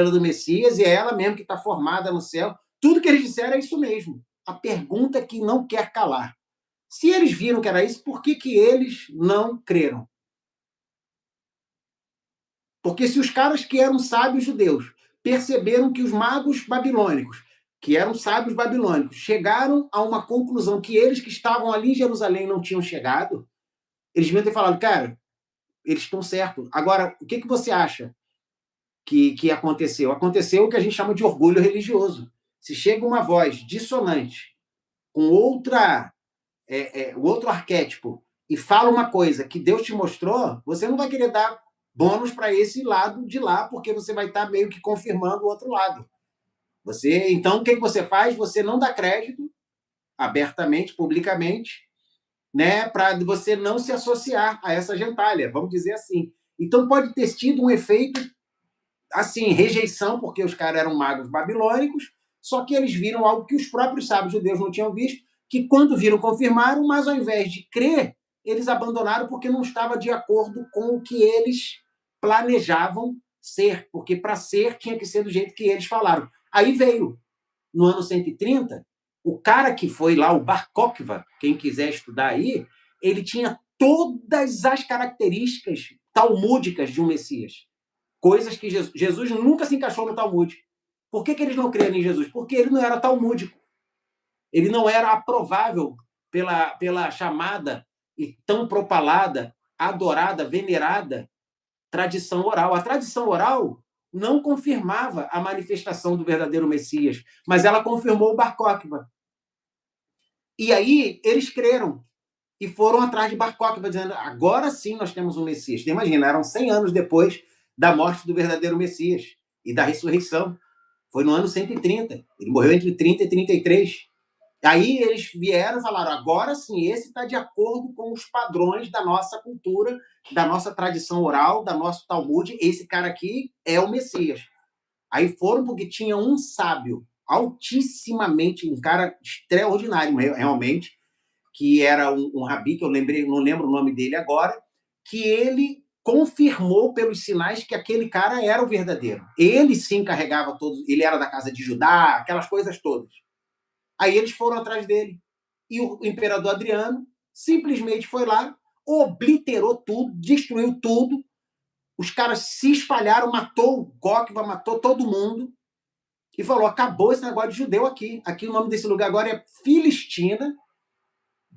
do Messias, e é ela mesmo que está formada no céu. Tudo que eles disseram é isso mesmo. A pergunta que não quer calar. Se eles viram que era isso, por que, que eles não creram? Porque se os caras que eram sábios judeus perceberam que os magos babilônicos, que eram sábios babilônicos, chegaram a uma conclusão que eles que estavam ali em Jerusalém não tinham chegado, eles deviam ter falado, cara, eles estão certos. Agora, o que, que você acha que aconteceu? Aconteceu o que a gente chama de orgulho religioso. Se chega uma voz dissonante com outro arquétipo e fala uma coisa que Deus te mostrou, você não vai querer dar bônus para esse lado de lá, porque você vai estar meio que confirmando o outro lado. Então, o que você faz? Você não dá crédito abertamente, publicamente, né, para você não se associar a essa gentalha, vamos dizer assim. Então, pode ter tido um efeito, assim, rejeição, porque os caras eram magos babilônicos, só que eles viram algo que os próprios sábios judeus não tinham visto, que quando viram, confirmaram, mas ao invés de crer, eles abandonaram porque não estava de acordo com o que eles planejavam ser, porque para ser tinha que ser do jeito que eles falaram. Aí veio, no ano 130, o cara que foi lá, o Bar Kokhba, quem quiser estudar aí, ele tinha todas as características talmúdicas de um Messias. Coisas que Jesus nunca se encaixou no Talmud. Por que eles não creram em Jesus? Porque ele não era talmúdico. Ele não era aprovável pela chamada e tão propalada, adorada, venerada tradição oral. A tradição oral não confirmava a manifestação do verdadeiro Messias, mas ela confirmou o Bar Kokhba. E aí eles creram e foram atrás de Bar Kokhba, dizendo, agora sim nós temos um Messias. Você imagina, eram 100 anos depois da morte do verdadeiro Messias e da ressurreição. Foi no ano 130. Ele morreu entre 30 e 33. Aí eles vieram e falaram, agora sim, esse está de acordo com os padrões da nossa cultura, da nossa tradição oral, da nosso Talmud, esse cara aqui é o Messias. Aí foram porque tinha um sábio, altissimamente, um cara extraordinário realmente, que era um rabi, que eu não lembro o nome dele agora, que ele confirmou pelos sinais que aquele cara era o verdadeiro. Ele sim carregava todos, ele era da casa de Judá, aquelas coisas todas. Aí eles foram atrás dele. E o imperador Adriano simplesmente foi lá, obliterou tudo, destruiu tudo. Os caras se espalharam, matou o Kokhba, matou todo mundo. E falou, acabou esse negócio de judeu aqui. Aqui o nome desse lugar agora é Filistina,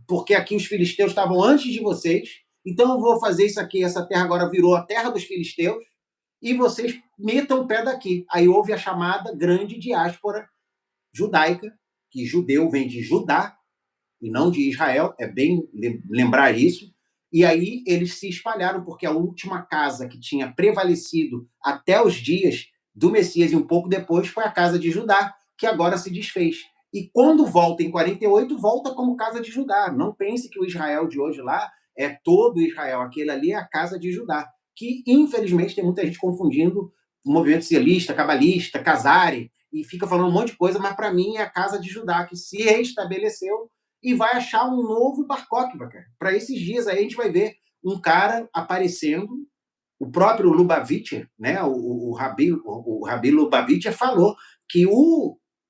porque aqui os filisteus estavam antes de vocês. Então eu vou fazer isso aqui, essa terra agora virou a terra dos filisteus. e vocês metam o pé daqui. Aí houve a chamada grande diáspora judaica, que judeu vem de Judá e não de Israel, é bem lembrar isso. E aí eles se espalharam, porque a última casa que tinha prevalecido até os dias do Messias e um pouco depois foi a casa de Judá, que agora se desfez. E quando volta em 48, volta como casa de Judá. Não pense que o Israel de hoje lá é todo Israel. Aquele ali é a casa de Judá, que infelizmente tem muita gente confundindo o movimento sionista, cabalista, Casari, e fica falando um monte de coisa, mas para mim é a casa de Judá, que se restabeleceu e vai achar um novo Bar Kokhba, cara. Para esses dias aí a gente vai ver um cara aparecendo, o próprio Lubavitcher, né, o Rabi Lubavitcher falou que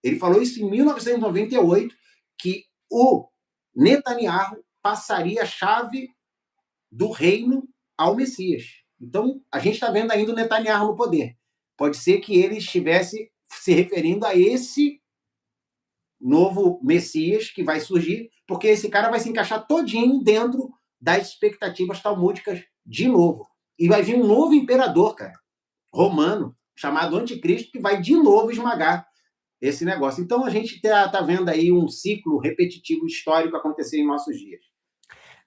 ele falou isso em 1998, que o Netanyahu passaria a chave do reino ao Messias. Então, a gente está vendo ainda o Netanyahu no poder. Pode ser que ele estivesse se referindo a esse novo Messias que vai surgir, porque esse cara vai se encaixar todinho dentro das expectativas talmúdicas de novo. E vai vir um novo imperador, cara, romano, chamado Anticristo, que vai de novo esmagar esse negócio. Então a gente tá vendo aí um ciclo repetitivo histórico acontecer em nossos dias.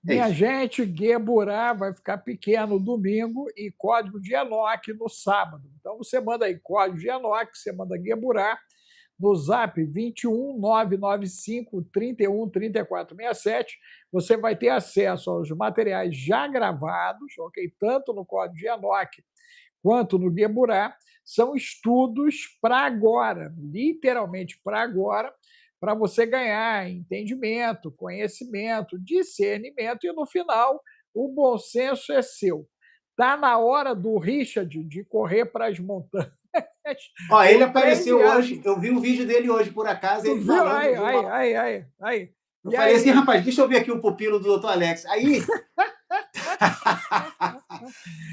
Minha gente, Gueburá vai ficar pequeno domingo e código de Enoque no sábado. Então você manda aí código de Enoque, você manda Gueburá no zap 21 995 31 34 67. Você vai ter acesso aos materiais já gravados, ok? Tanto no código de Enoque quanto no Gueburá. São estudos para agora, literalmente para agora, para você ganhar entendimento, conhecimento, discernimento e, no final, o bom senso é seu. Está na hora do Richard de correr para as montanhas. Ó, ele apareceu hoje, eu vi um vídeo dele hoje, por acaso, tu ele viu? falando Aí, de uma... aí. Eu E falei aí? assim, rapaz, deixa eu ver aqui o pupilo do Dr. Alex.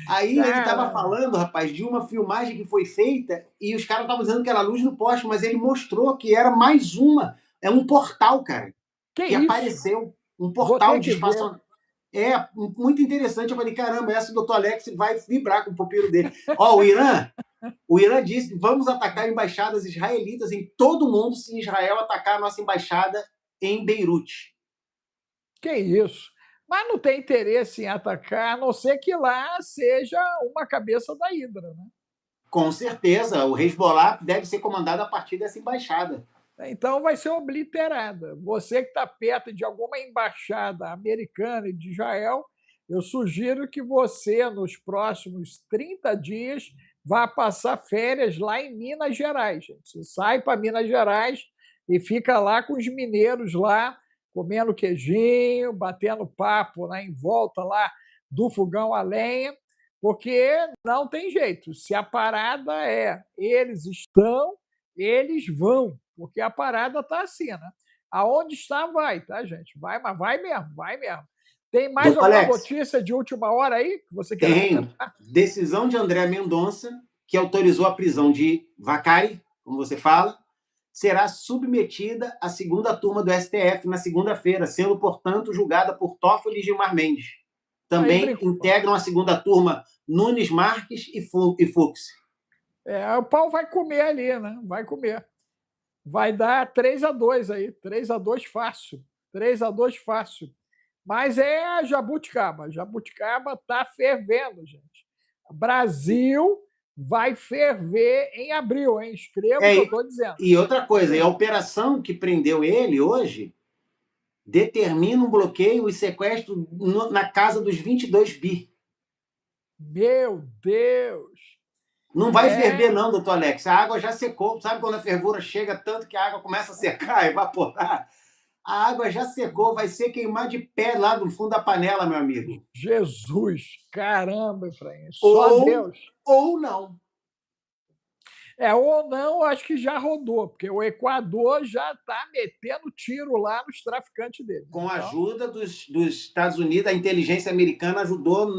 Aí ele estava falando, rapaz, de uma filmagem que foi feita e os caras estavam dizendo que era luz no poste, mas ele mostrou que era mais uma. É um portal, cara, que isso? apareceu. Um portal de espaço. Ver. É, muito interessante. Eu falei, caramba, essa do Dr. Alex vai vibrar com o pupilo dele. Ó, o Irã disse que vamos atacar embaixadas israelitas em todo o mundo se Israel atacar a nossa embaixada em Beirute. Que isso? Mas não tem interesse em atacar, a não ser que lá seja uma cabeça da Hidra, né? Com certeza, o Hezbollah deve ser comandado a partir dessa embaixada. Então vai ser obliterada. Você que está perto de alguma embaixada americana e de Israel, eu sugiro que você, nos próximos 30 dias, vá passar férias lá em Minas Gerais. Gente. Você sai para Minas Gerais e fica lá com os mineiros lá, comendo queijinho, batendo papo em volta lá do fogão a lenha, porque não tem jeito. Se a parada é eles estão, eles vão, porque a parada está assim, né? Aonde está, vai, tá, gente? Vai, mas vai mesmo, vai mesmo. Tem mais alguma notícia de última hora aí que você quer comentar? Decisão de André Mendonça, que autorizou a prisão de Vacari, como você fala, será submetida à segunda turma do STF na segunda-feira, sendo, portanto, julgada por Toffoli e Gilmar Mendes. Também integram a segunda turma Nunes Marques e Fux. O pau vai comer ali, né? Vai comer. Vai dar 3-2 aí. 3-2 fácil. 3-2 fácil. Mas é a jabuticaba. Jabuticaba está fervendo, gente. Brasil vai ferver em abril, hein? Escreva o que eu estou dizendo. E outra coisa, a operação que prendeu ele hoje determina um bloqueio e sequestro na casa dos 22 bi. Meu Deus! Não vai ferver, não, doutor Alex. A água já secou. Sabe quando a fervura chega tanto que a água começa a secar, evaporar? A água já secou, vai ser queimar de pé lá no fundo da panela, meu amigo. Jesus! Caramba, Efraim. Só Deus. Ou não. Ou não, acho que já rodou, porque o Equador já está metendo tiro lá nos traficantes dele. Com a ajuda dos Estados Unidos, a inteligência americana ajudou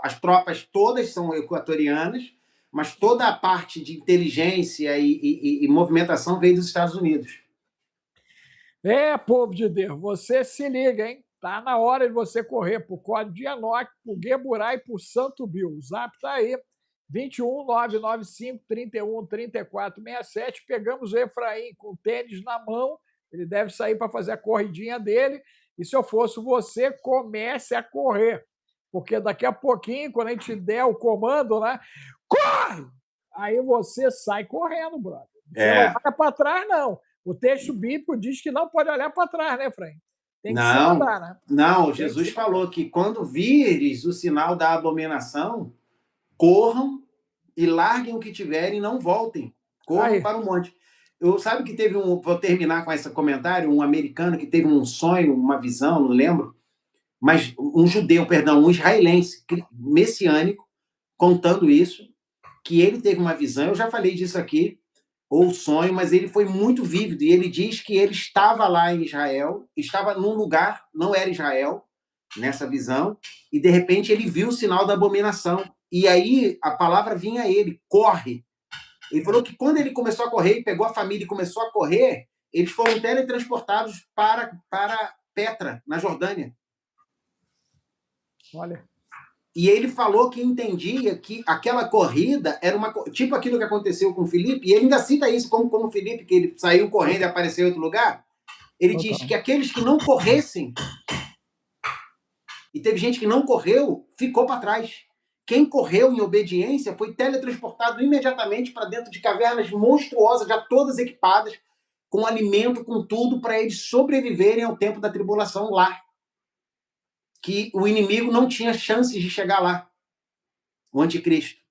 as tropas todas são equatorianas, mas toda a parte de inteligência e movimentação veio dos Estados Unidos. Povo de Deus, você se liga, hein? Tá na hora de você correr pro Código de Enoque, pro Gueburá e pro Santo Bill. O zap tá aí. 21 995 31 34 67. Pegamos o Efraim com o tênis na mão, ele deve sair para fazer a corridinha dele. E se eu fosse você, comece a correr, porque daqui a pouquinho, quando a gente der o comando, né? Corre! Aí você sai correndo, brother. Você não olha para trás, não. O texto bíblico diz que não pode olhar para trás, né, Efraim? Tem que se andar, né? Não, Jesus falou que quando vires o sinal da abominação, corram e larguem o que tiverem e não voltem. Corram para o monte. Sabe que teve vou terminar com esse comentário, um americano que teve um sonho, uma visão, não lembro, mas um judeu, perdão, um israelense, messiânico, contando isso, que ele teve uma visão, eu já falei disso aqui, ou sonho, mas ele foi muito vívido, e ele diz que ele estava lá em Israel, estava num lugar, não era Israel, nessa visão, e de repente ele viu o sinal da abominação, e aí a palavra vinha a ele, corre. Ele falou que quando ele começou a correr, pegou a família e começou a correr, eles foram teletransportados para Petra, na Jordânia. Olha. E ele falou que entendia que aquela corrida era tipo aquilo que aconteceu com o Felipe, e ele ainda cita isso como o Felipe, que ele saiu correndo e apareceu em outro lugar. Ele diz que aqueles que não corressem, e teve gente que não correu, ficou para trás. Quem correu em obediência foi teletransportado imediatamente para dentro de cavernas monstruosas, já todas equipadas, com alimento, com tudo, para eles sobreviverem ao tempo da tribulação lá. Que o inimigo não tinha chances de chegar lá, o anticristo.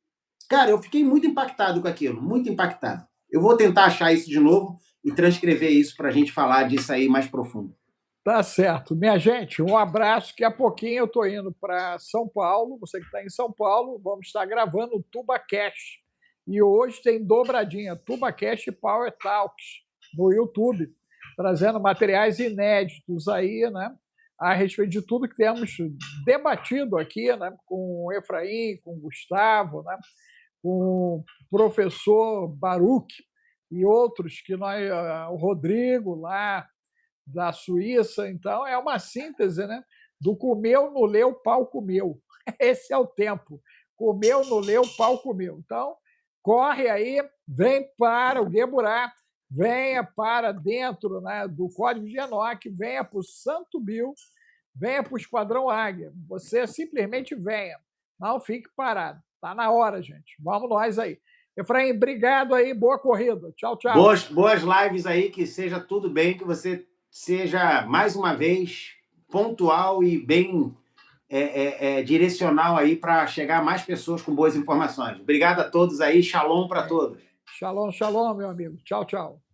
Cara, eu fiquei muito impactado com aquilo, muito impactado. Eu vou tentar achar isso de novo e transcrever isso para a gente falar disso aí mais profundo. Tá certo. Minha gente, um abraço. Daqui a pouquinho eu estou indo para São Paulo. Você que está em São Paulo, vamos estar gravando o TubaCast. E hoje tem dobradinha, TubaCast e Power Talks no YouTube, trazendo materiais inéditos aí, né? A respeito de tudo que temos debatido aqui, né? Com o Efraim, com o Gustavo, né? Com o professor Baruch e outros que nós, o Rodrigo lá, da Suíça. Então, é uma síntese, né? Do comeu, não leu, pau comeu. Esse é o tempo. Comeu, não leu, pau comeu. Então, corre aí, vem para o Gueburá, venha para dentro, né, do Código de Enoque, venha para o Santo Bill, venha para o Esquadrão Águia. Você simplesmente venha. Não fique parado. Está na hora, gente. Vamos nós aí. Efraim, obrigado aí. Boa corrida. Tchau, tchau. Boas lives aí, que seja tudo bem, que você seja, mais uma vez, pontual e bem direcional aí para chegar a mais pessoas com boas informações. Obrigado a todos aí, shalom para todos. Shalom, shalom, meu amigo. Tchau, tchau.